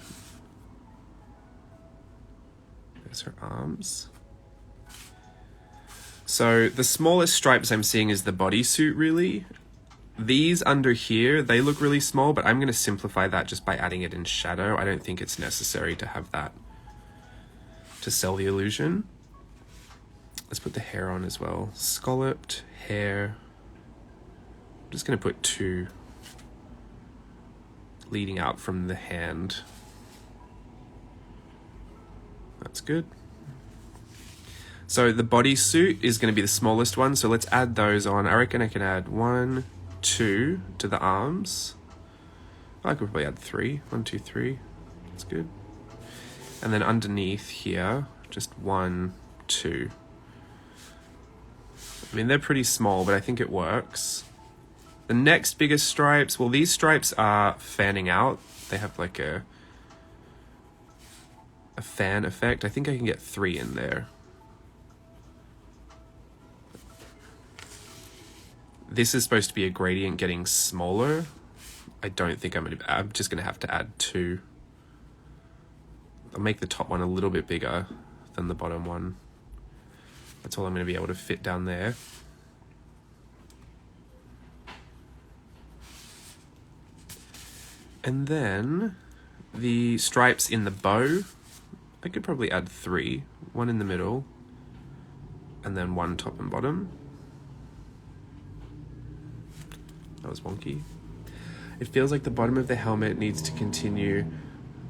There's her arms. So the smallest stripes I'm seeing is the bodysuit, really. These under here, they look really small, but I'm going to simplify that just by adding it in shadow. I don't think it's necessary to have that to sell the illusion. Let's put the hair on as well. Scalloped hair. I'm just going to put two leading out from the hand. That's good. So the bodysuit is going to be the smallest one, so let's add those on. I reckon I can add 1, 2 to the arms. I could probably add 3. 1, 2, 3. That's good. And then underneath here, just 1, 2. I mean, they're pretty small, but I think it works. The next biggest stripes, well, these stripes are fanning out. They have like a fan effect. I think I can get 3 in there. This is supposed to be a gradient getting smaller. I don't think I'm just gonna have to add 2. I'll make the top one a little bit bigger than the bottom one. That's all I'm gonna be able to fit down there. And then the stripes in the bow, I could probably add 3. 1 in the middle, and then 1 top and bottom. That was wonky. It feels like the bottom of the helmet needs to continue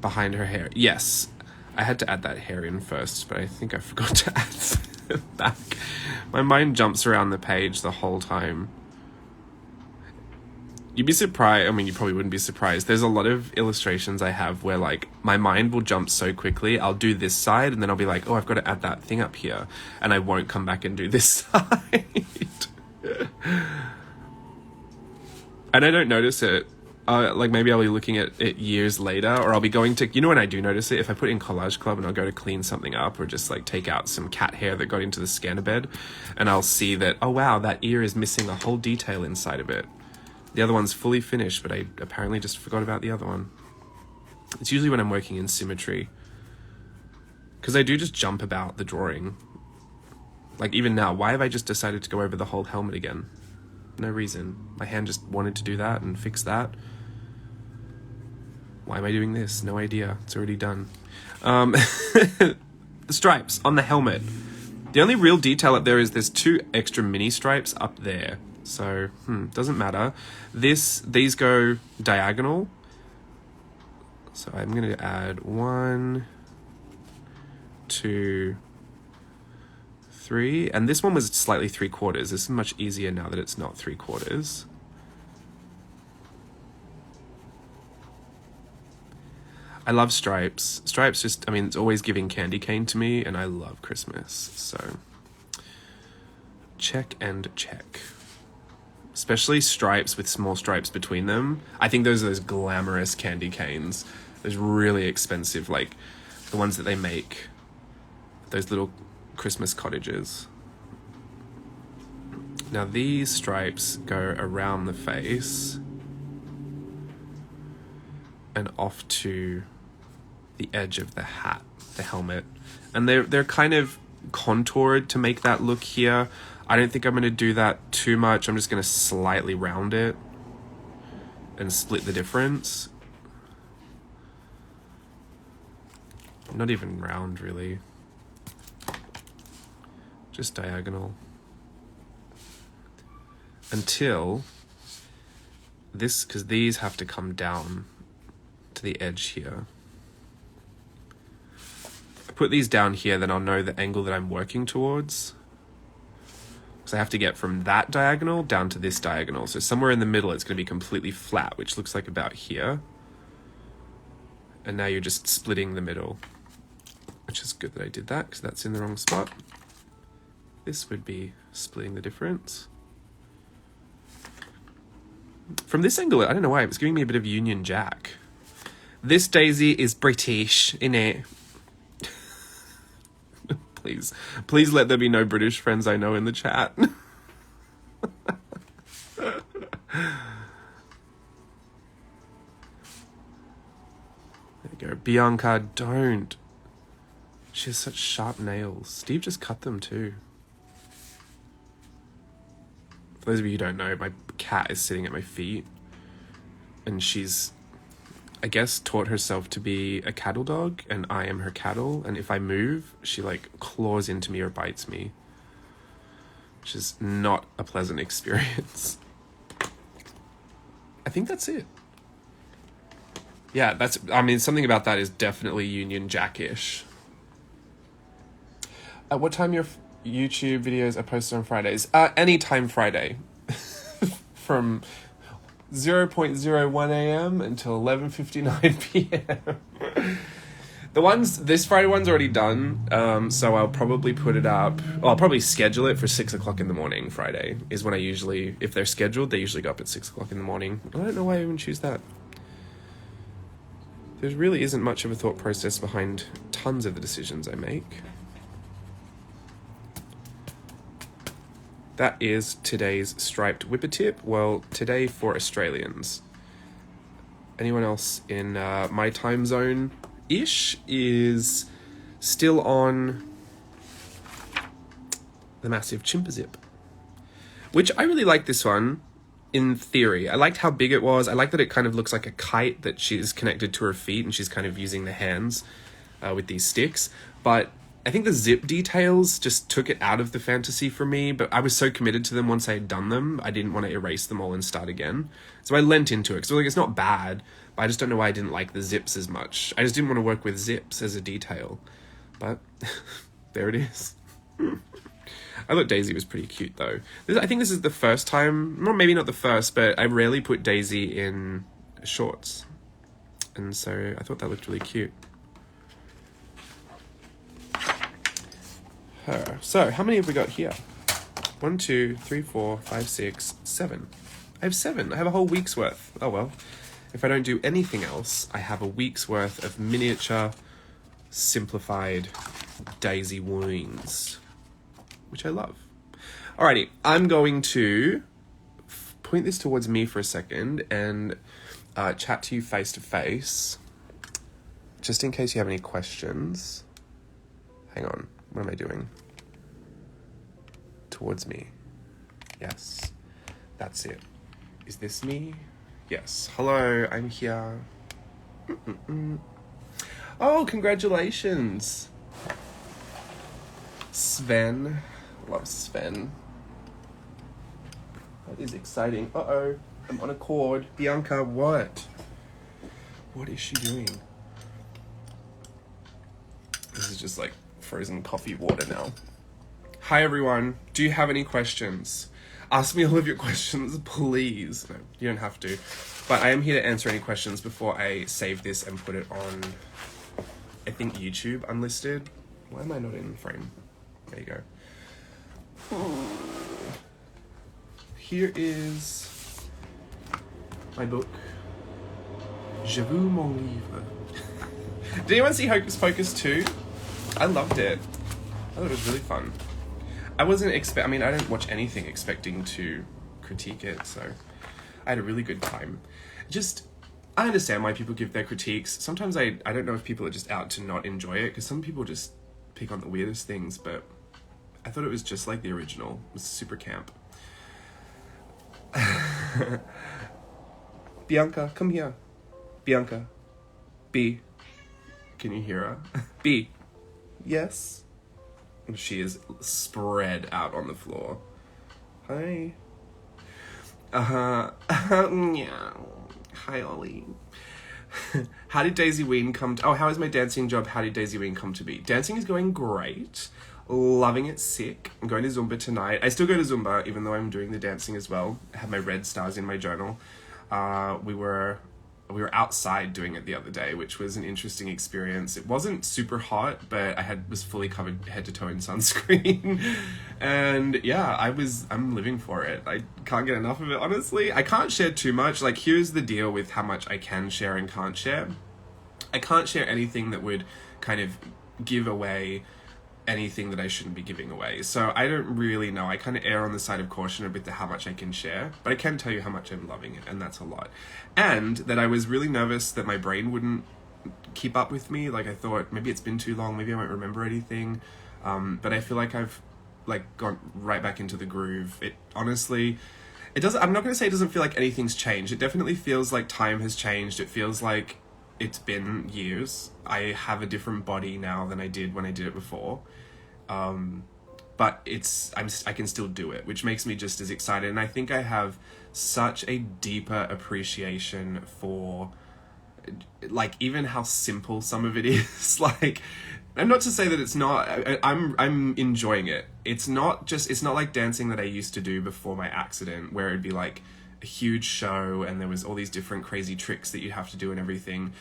behind her hair. Yes, I had to add that hair in first, but I think I forgot to add it back. My mind jumps around the page the whole time. You'd be surprised, I mean, you probably wouldn't be surprised. There's a lot of illustrations I have where, like, my mind will jump so quickly. I'll do this side, and then I'll be like, oh, I've got to add that thing up here. And I won't come back and do this side. And I don't notice it. Like, maybe I'll be looking at it years later, or I'll be going to, you know when I do notice it? If I put in Collage Club and I'll go to clean something up, or just, like, take out some cat hair that got into the scanner bed, and I'll see that, oh, wow, that ear is missing a whole detail inside of it. The other one's fully finished, but I apparently just forgot about the other one. It's usually when I'm working in symmetry. Because I do just jump about the drawing. Like, even now, why have I just decided to go over the whole helmet again? No reason. My hand just wanted to do that and fix that. Why am I doing this? No idea. It's already done. The stripes on the helmet. The only real detail up there is there's 2 extra mini stripes up there. So, doesn't matter. These go diagonal. So I'm going to add 1, 2, 3. And this one was slightly 3/4. This is much easier now that it's not 3/4. I love stripes. Stripes just, I mean, it's always giving candy cane to me, and I love Christmas. So, check and check. Especially stripes with small stripes between them. I think those are those glamorous candy canes. Those really expensive, like the ones that they make. Those little Christmas cottages. Now these stripes go around the face and off to the edge of the hat, the helmet. And they're kind of contoured to make that look here. I don't think I'm going to do that too much. I'm just going to slightly round it and split the difference. Not even round, really. Just diagonal. Until this, because these have to come down to the edge here. If I put these down here, then I'll know the angle that I'm working towards. So I have to get from that diagonal down to this diagonal. So somewhere in the middle, it's going to be completely flat, which looks like about here. And now you're just splitting the middle, which is good that I did that because that's in the wrong spot. This would be splitting the difference. From this angle, I don't know why, it was giving me a bit of Union Jack. This Daisy is British, innit? Please let there be no British friends I know in the chat. There you go. Bianca, don't. She has such sharp nails. Steve just cut them too. For those of you who don't know, my cat is sitting at my feet. And she's, I guess, taught herself to be a cattle dog, and I am her cattle, and if I move, she like claws into me or bites me, which is not a pleasant experience. I think that's it. Yeah, I mean, something about that is definitely Union Jack-ish. At what time your YouTube videos are posted on Fridays? Anytime Friday. From 0.01 a.m. until 11:59 p.m. This Friday one's already done, so I'll probably put it up. Well, I'll probably schedule it for 6 o'clock in the morning. Friday is when I usually, if they're scheduled, they usually go up at 6 o'clock in the morning. I don't know why I even choose that. There really isn't much of a thought process behind tons of the decisions I make. That is today's striped whipper tip. Well, today for Australians. Anyone else in my time zone-ish is still on the massive chimper zip. Which I really like this one, in theory. I liked how big it was. I like that it kind of looks like a kite that she's connected to her feet and she's kind of using the hands with these sticks. But I think the zip details just took it out of the fantasy for me, but I was so committed to them once I had done them, I didn't want to erase them all and start again. So I lent into it. So like, it's not bad, but I just don't know why I didn't like the zips as much. I just didn't want to work with zips as a detail. But there it is. I thought Daisy was pretty cute though. I think this is the first time, well, maybe not the first, but I rarely put Daisy in shorts. And so I thought that looked really cute. So, how many have we got here? 1, 2, 3, 4, 5, 6, 7. I have 7. I have a whole week's worth. Oh well. If I don't do anything else, I have a week's worth of miniature, simplified Daisyweens, which I love. Alrighty, I'm going to point this towards me for a second and chat to you face to face, just in case you have any questions. Hang on. What am I doing? Towards me. Yes. That's it. Is this me? Yes. Hello, I'm here. Oh, congratulations. Sven. Love Sven. That is exciting. Uh-oh. I'm on a cord. Bianca, what? What is she doing? This is just like frozen coffee water now. Hi, everyone. Do you have any questions? Ask me all of your questions, please. No, you don't have to. But I am here to answer any questions before I save this and put it on, I think, YouTube unlisted. Why am I not in frame? There you go. Here is my book. Je veux mon livre. Did anyone see Hocus Pocus 2? I loved it. I thought it was really fun. I don't watch anything expecting to critique it, so I had a really good time. I understand why people give their critiques. Sometimes I don't know if people are just out to not enjoy it, because some people just pick on the weirdest things, but I thought it was just like the original. It was super camp. Bianca, come here. Bianca. B. Can you hear her? B. Yes. She is spread out on the floor. Hi. Yeah. Hi, Ollie. How did Daisyween come to... Oh, how is my dancing job? How did Daisyween come to be? Dancing is going great. Loving it sick. I'm going to Zumba tonight. I still go to Zumba, even though I'm doing the dancing as well. I have my red stars in my journal. We were outside doing it the other day, which was an interesting experience. It wasn't super hot, but was fully covered head to toe in sunscreen. And yeah, I'm living for it. I can't get enough of it, honestly. I can't share too much. Like, here's the deal with how much I can share and can't share. I can't share anything that would kind of give away anything that I shouldn't be giving away. So I don't really know. I kind of err on the side of caution a bit to how much I can share, but I can tell you how much I'm loving it, and that's a lot. And that I was really nervous that my brain wouldn't keep up with me. Like, I thought maybe it's been too long, maybe I won't remember anything. But I feel like I've gone right back into the groove. It honestly, I'm not going to say it doesn't feel like anything's changed. It definitely feels like time has changed. It feels like it's been years. I have a different body now than I did when I did it before. But I can still do it, which makes me just as excited. And I think I have such a deeper appreciation for, like, even how simple some of it is. Like, and not to say that it's not, I'm enjoying it. It's not like dancing that I used to do before my accident, where it'd be like a huge show and there was all these different crazy tricks that you have to do and everything.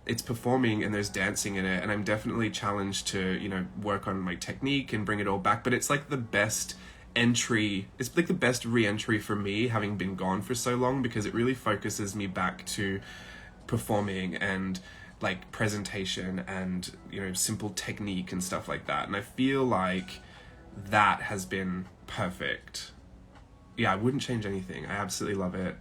It's performing and there's dancing in it, and I'm definitely challenged to, work on my technique and bring it all back, but it's like the best entry, it's like the best re-entry for me, having been gone for so long, because it really focuses me back to performing and like presentation and, simple technique and stuff like that. And I feel like that has been perfect. Yeah, I wouldn't change anything. I absolutely love it.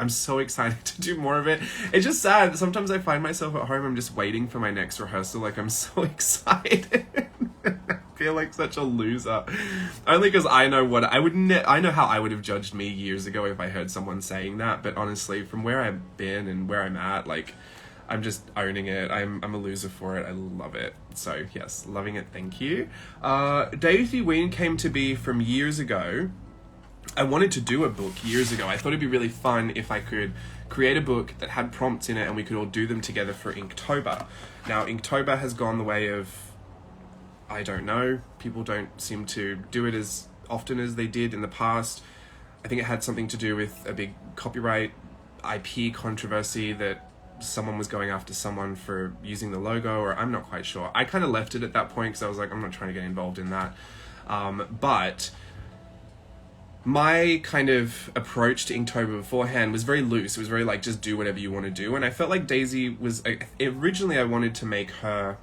I'm so excited to do more of it. It's just sad. Sometimes I find myself at home, I'm just waiting for my next rehearsal. Like, I'm so excited. I feel like such a loser. Only because I know I know how I would have judged me years ago if I heard someone saying that. But honestly, from where I've been and where I'm at, like, I'm just owning it. I'm a loser for it. I love it. So yes, loving it. Thank you. Daisyween came to be from years ago. I wanted to do a book years ago. I thought it'd be really fun if I could create a book that had prompts in it and we could all do them together for Inktober. Now, Inktober has gone the way of, I don't know, people don't seem to do it as often as they did in the past. I think it had something to do with a big copyright IP controversy that someone was going after someone for using the logo, or I'm not quite sure. I kind of left it at that point because I was like, I'm not trying to get involved in that. But my kind of approach to Inktober beforehand was very loose. It was very like, just do whatever you want to do. And I felt like Daisy was, originally I wanted to make her,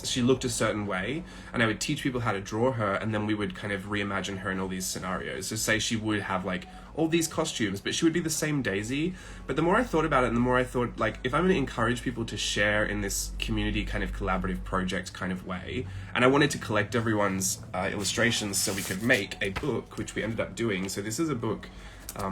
she looked a certain way, and I would teach people how to draw her, and then we would kind of reimagine her in all these scenarios. So say she would have like all these costumes, but she would be the same Daisy. But the more I thought about it, and the more I thought, like, if I'm going to encourage people to share in this community kind of collaborative project kind of way, and I wanted to collect everyone's illustrations so we could make a book, which we ended up doing. So this is a book,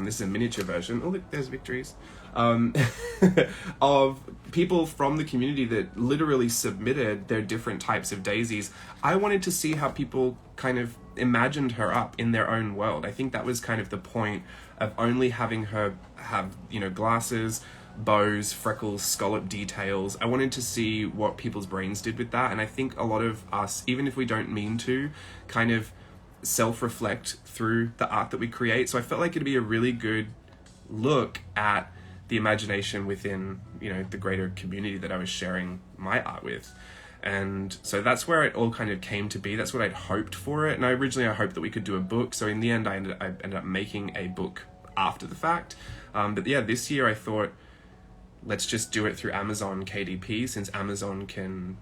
this is a miniature version. Oh, look, there's Victory's. of people from the community that literally submitted their different types of daisies. I wanted to see how people kind of imagined her up in their own world. I think that was kind of the point of only having her have, you know, glasses, bows, freckles, scallop details. I wanted to see what people's brains did with that, and I think a lot of us, even if we don't mean to, kind of self-reflect through the art that we create. So I felt like it'd be a really good look at the imagination within, you know, the greater community that I was sharing my art with. And so that's where it all kind of came to be. That's what I'd hoped for it. And I hoped that we could do a book. So in the end, I ended up making a book after the fact. But yeah, this year I thought, let's just do it through Amazon KDP, since Amazon can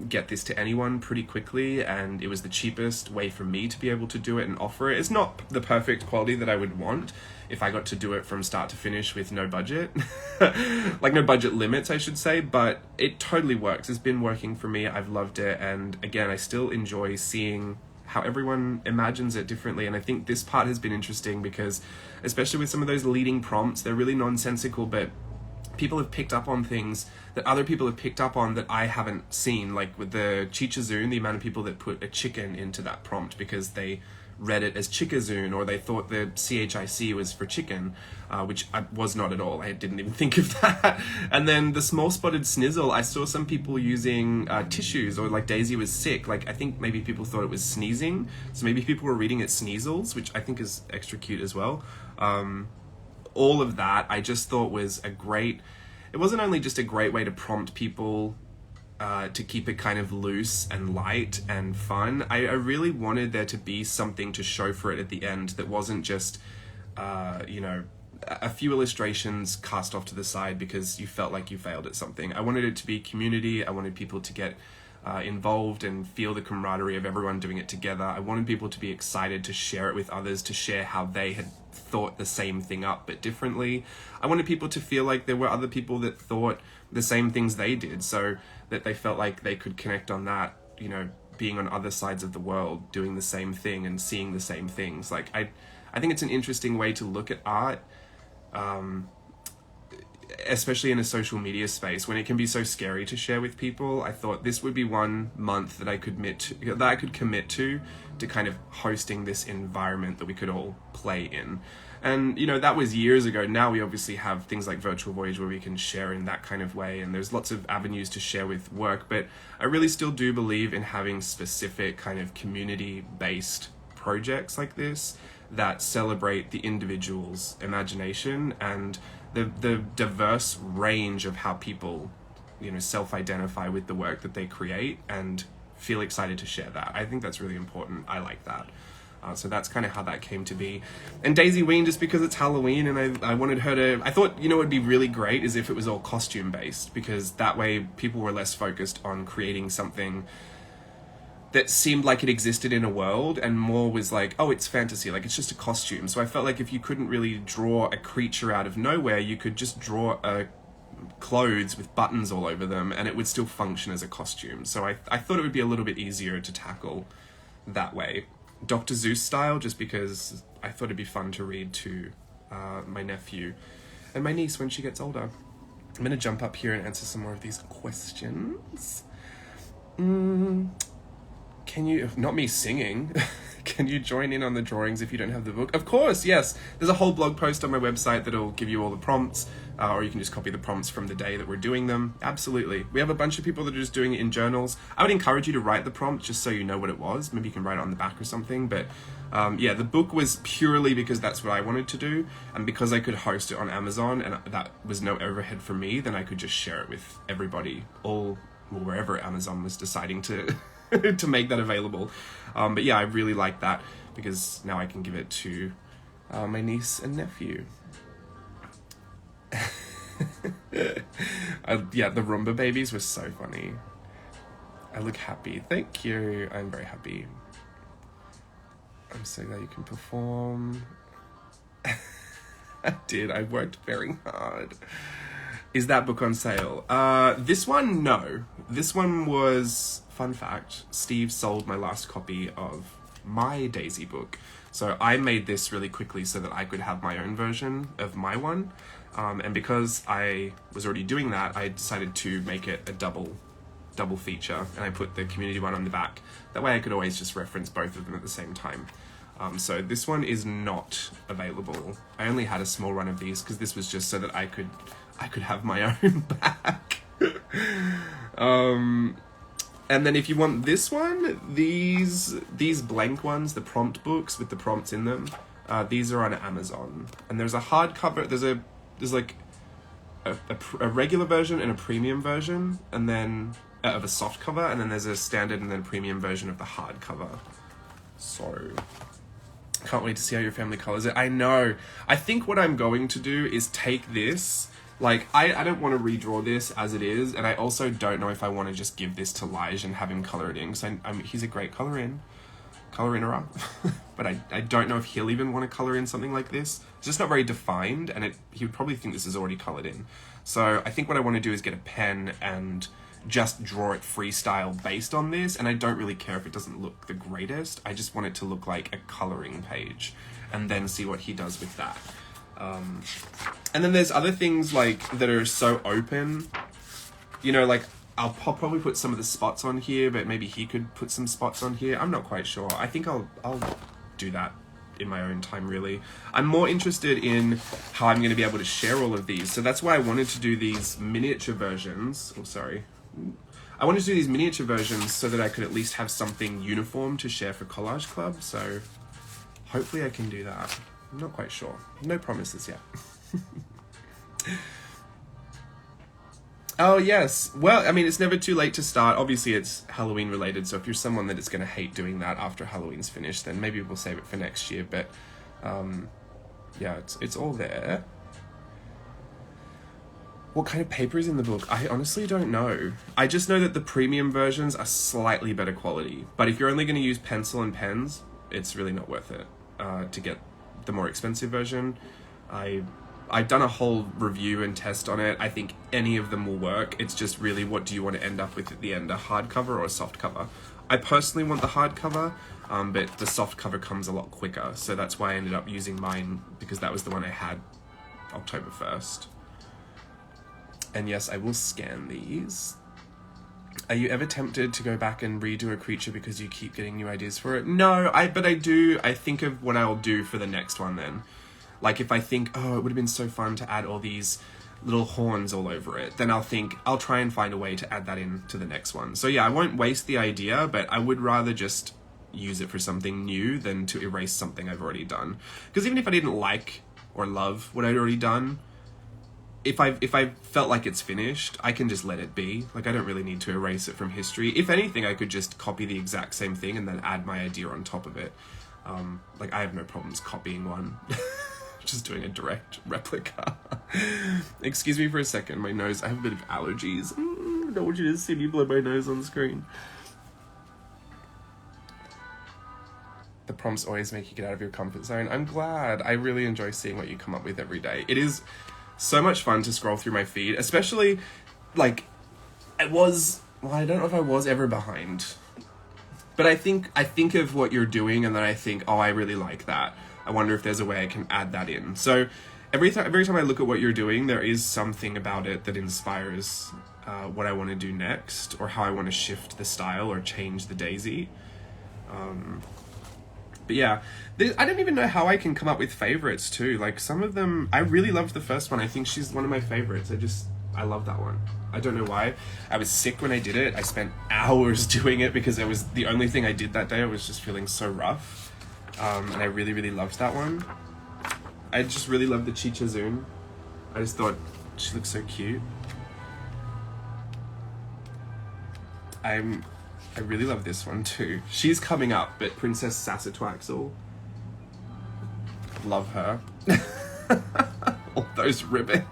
get this to anyone pretty quickly, and it was the cheapest way for me to be able to do it and offer it. It's not the perfect quality that I would want if I got to do it from start to finish with no budget, like no budget limits, I should say, but it totally works. It's been working for me. I've loved it. And again, I still enjoy seeing how everyone imagines it differently. And I think this part has been interesting because, especially with some of those leading prompts, they're really nonsensical, but people have picked up on things that other people have picked up on that I haven't seen. Like with the Chichazoon, the amount of people that put a chicken into that prompt because they read it as Chikazoon, or they thought the CHIC was for chicken, which I was not at all. I didn't even think of that. And then the small spotted snizzle, I saw some people using tissues, or like Daisy was sick. Like I think maybe people thought it was sneezing, so maybe people were reading it sneezels, which I think is extra cute as well. All of that I just thought was a great, it wasn't only just a great way to prompt people to keep it kind of loose and light and fun. I really wanted there to be something to show for it at the end that wasn't just, you know, a few illustrations cast off to the side because you felt like you failed at something. I wanted it to be community. I wanted people to get involved and feel the camaraderie of everyone doing it together. I wanted people to be excited to share it with others, to share how they had thought the same thing up but differently. I wanted people to feel like there were other people that thought the same things they did, so that they felt like they could connect on that, you know, being on other sides of the world, doing the same thing and seeing the same things. Like I think it's an interesting way to look at art, especially in a social media space when it can be so scary to share with people. I thought this would be 1 month that I could commit to kind of hosting this environment that we could all play in. And, you know, that was years ago. Now we obviously have things like Virtual Voyage where we can share in that kind of way, and there's lots of avenues to share with work, but I really still do believe in having specific kind of community-based projects like this that celebrate the individual's imagination and the diverse range of how people, you know, self-identify with the work that they create and feel excited to share that. I think that's really important. I like that. So that's kind of how that came to be. And Daisyween, just because it's Halloween, and I wanted her to, I thought, you know, it'd be really great is if it was all costume based, because that way people were less focused on creating something that seemed like it existed in a world and more was like, oh, it's fantasy, like it's just a costume. So I felt like if you couldn't really draw a creature out of nowhere, you could just draw clothes with buttons all over them and it would still function as a costume. So I thought it would be a little bit easier to tackle that way. Dr. Seuss style, just because I thought it'd be fun to read to my nephew and my niece when she gets older. I'm going to jump up here and answer some more of these questions. Can you, not me singing, can you join in on the drawings if you don't have the book? Of course, yes. There's a whole blog post on my website that'll give you all the prompts, or you can just copy the prompts from the day that we're doing them. Absolutely. We have a bunch of people that are just doing it in journals. I would encourage you to write the prompt just so you know what it was. Maybe you can write it on the back or something, but yeah, the book was purely because that's what I wanted to do, and because I could host it on Amazon and that was no overhead for me, then I could just share it with everybody, wherever Amazon was deciding to to make that available. But yeah, I really like that because now I can give it to my niece and nephew. Yeah, the Roomba babies were so funny. I look happy. Thank you. I'm very happy. I'm so glad you can perform. I did. I worked very hard. Is that book on sale? This one, no. This one was, fun fact, Steve sold my last copy of my Daisy book. So I made this really quickly so that I could have my own version of my one. And because I was already doing that, I decided to make it a double feature, and I put the community one on the back. That way I could always just reference both of them at the same time. So this one is not available. I only had a small run of these because this was just so that I could have my own back. And then if you want this one, these blank ones, the prompt books with the prompts in them, these are on Amazon. And there's a hardcover, there's like a regular version and a premium version, and then of a soft cover, and then there's a standard and then premium version of the hardcover. So can't wait to see how your family colors it. I know. I think what I'm going to do is take this. Like, I don't want to redraw this as it is, and I also don't know if I want to just give this to Lige and have him color it in, because he's a great colorinner. But I don't know if he'll even want to color in something like this. It's just not very defined, and he would probably think this is already colored in. So I think what I want to do is get a pen and just draw it freestyle based on this, and I don't really care if it doesn't look the greatest. I just want it to look like a coloring page, and then see what he does with that. And then there's other things like that are so open, you know, like I'll probably put some of the spots on here, but maybe he could put some spots on here. I'm not quite sure. I think I'll do that in my own time, really. I'm more interested in how I'm going to be able to share all of these. So that's why I wanted to do these miniature versions. Oh, sorry. I wanted to do these miniature versions so that I could at least have something uniform to share for Collage Club. So hopefully I can do that. I'm not quite sure. No promises yet. Oh, yes. Well, I mean, it's never too late to start. Obviously, it's Halloween related, so if you're someone that is going to hate doing that after Halloween's finished, then maybe we'll save it for next year. But, yeah, it's all there. What kind of paper is in the book? I honestly don't know. I just know that the premium versions are slightly better quality. But if you're only going to use pencil and pens, it's really not worth it to get the more expensive version. I've done a whole review and test on it. I think any of them will work. It's just really what do you want to end up with at the end, a hardcover or a soft cover? I personally want the hardcover, but the soft cover comes a lot quicker. So that's why I ended up using mine, because that was the one I had October 1st. And yes, I will scan these. Are you ever tempted to go back and redo a creature because you keep getting new ideas for it? No, but I do. I think of what I'll do for the next one then. Like if I think, oh, it would have been so fun to add all these little horns all over it, then I'll try and find a way to add that in to the next one. So yeah, I won't waste the idea, but I would rather just use it for something new than to erase something I've already done. Because even if I didn't like or love what I'd already done, if I felt like it's finished, I can just let it be. Like, I don't really need to erase it from history. If anything, I could just copy the exact same thing and then add my idea on top of it. Like, I have no problems copying one. Just doing a direct replica. Excuse me for a second, my nose, I have a bit of allergies. I don't want you to see me blow my nose on screen. The prompts always make you get out of your comfort zone. I'm glad. I really enjoy seeing what you come up with every day. It is so much fun to scroll through my feed, especially, like, I don't know if I was ever behind. But I think of what you're doing and then I think, oh, I really like that. I wonder if there's a way I can add that in. So every time I look at what you're doing, there is something about it that inspires what I want to do next, or how I want to shift the style or change the daisy. But yeah, I don't even know how I can come up with favorites too. Like some of them, I really loved the first one. I think she's one of my favorites. I love that one. I don't know why. I was sick when I did it. I spent hours doing it because it was the only thing I did that day. I was just feeling so rough. And I really, really loved that one. I just really loved the Chichazun. I just thought she looked so cute. I really love this one too. She's coming up, but Princess Sassatwaxel. Love her. All those ribbons.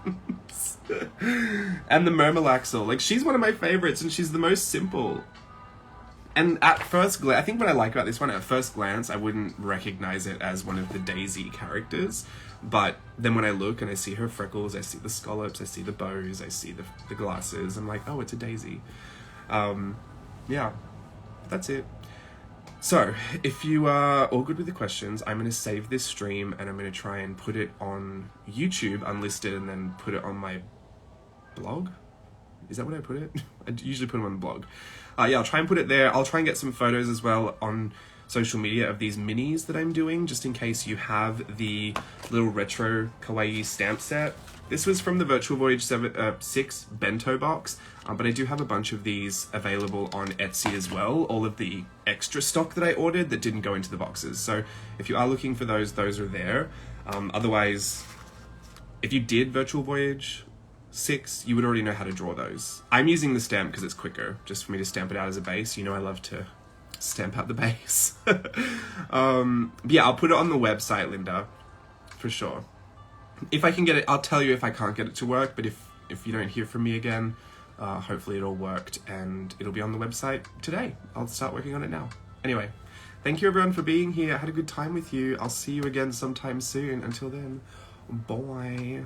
And the Murmalaxel. Like, she's one of my favorites and she's the most simple. And at first glance, I think what I like about this one, at first glance, I wouldn't recognize it as one of the Daisy characters. But then when I look and I see her freckles, I see the scallops, I see the bows, I see the glasses, I'm like, oh, it's a Daisy. Yeah, that's it. So, if you are all good with the questions, I'm going to save this stream and I'm going to try and put it on YouTube unlisted and then put it on my blog. Is that what I put it? I usually put them on the blog. Yeah, I'll try and put it there. I'll try and get some photos as well on social media of these minis that I'm doing, just in case you have the little retro kawaii stamp set. This was from the Virtual Voyage 6 bento box, but I do have a bunch of these available on Etsy as well, all of the extra stock that I ordered that didn't go into the boxes. So if you are looking for those are there. Otherwise, if you did Virtual Voyage 6, you would already know how to draw those. I'm using the stamp because it's quicker, just for me to stamp it out as a base. You know I love to stamp out the base. Yeah, I'll put it on the website, Linda, for sure. If I can get it, I'll tell you if I can't get it to work, but if you don't hear from me again, hopefully it all worked and it'll be on the website today. I'll start working on it now. Anyway, thank you everyone for being here. I had a good time with you. I'll see you again sometime soon. Until then, bye.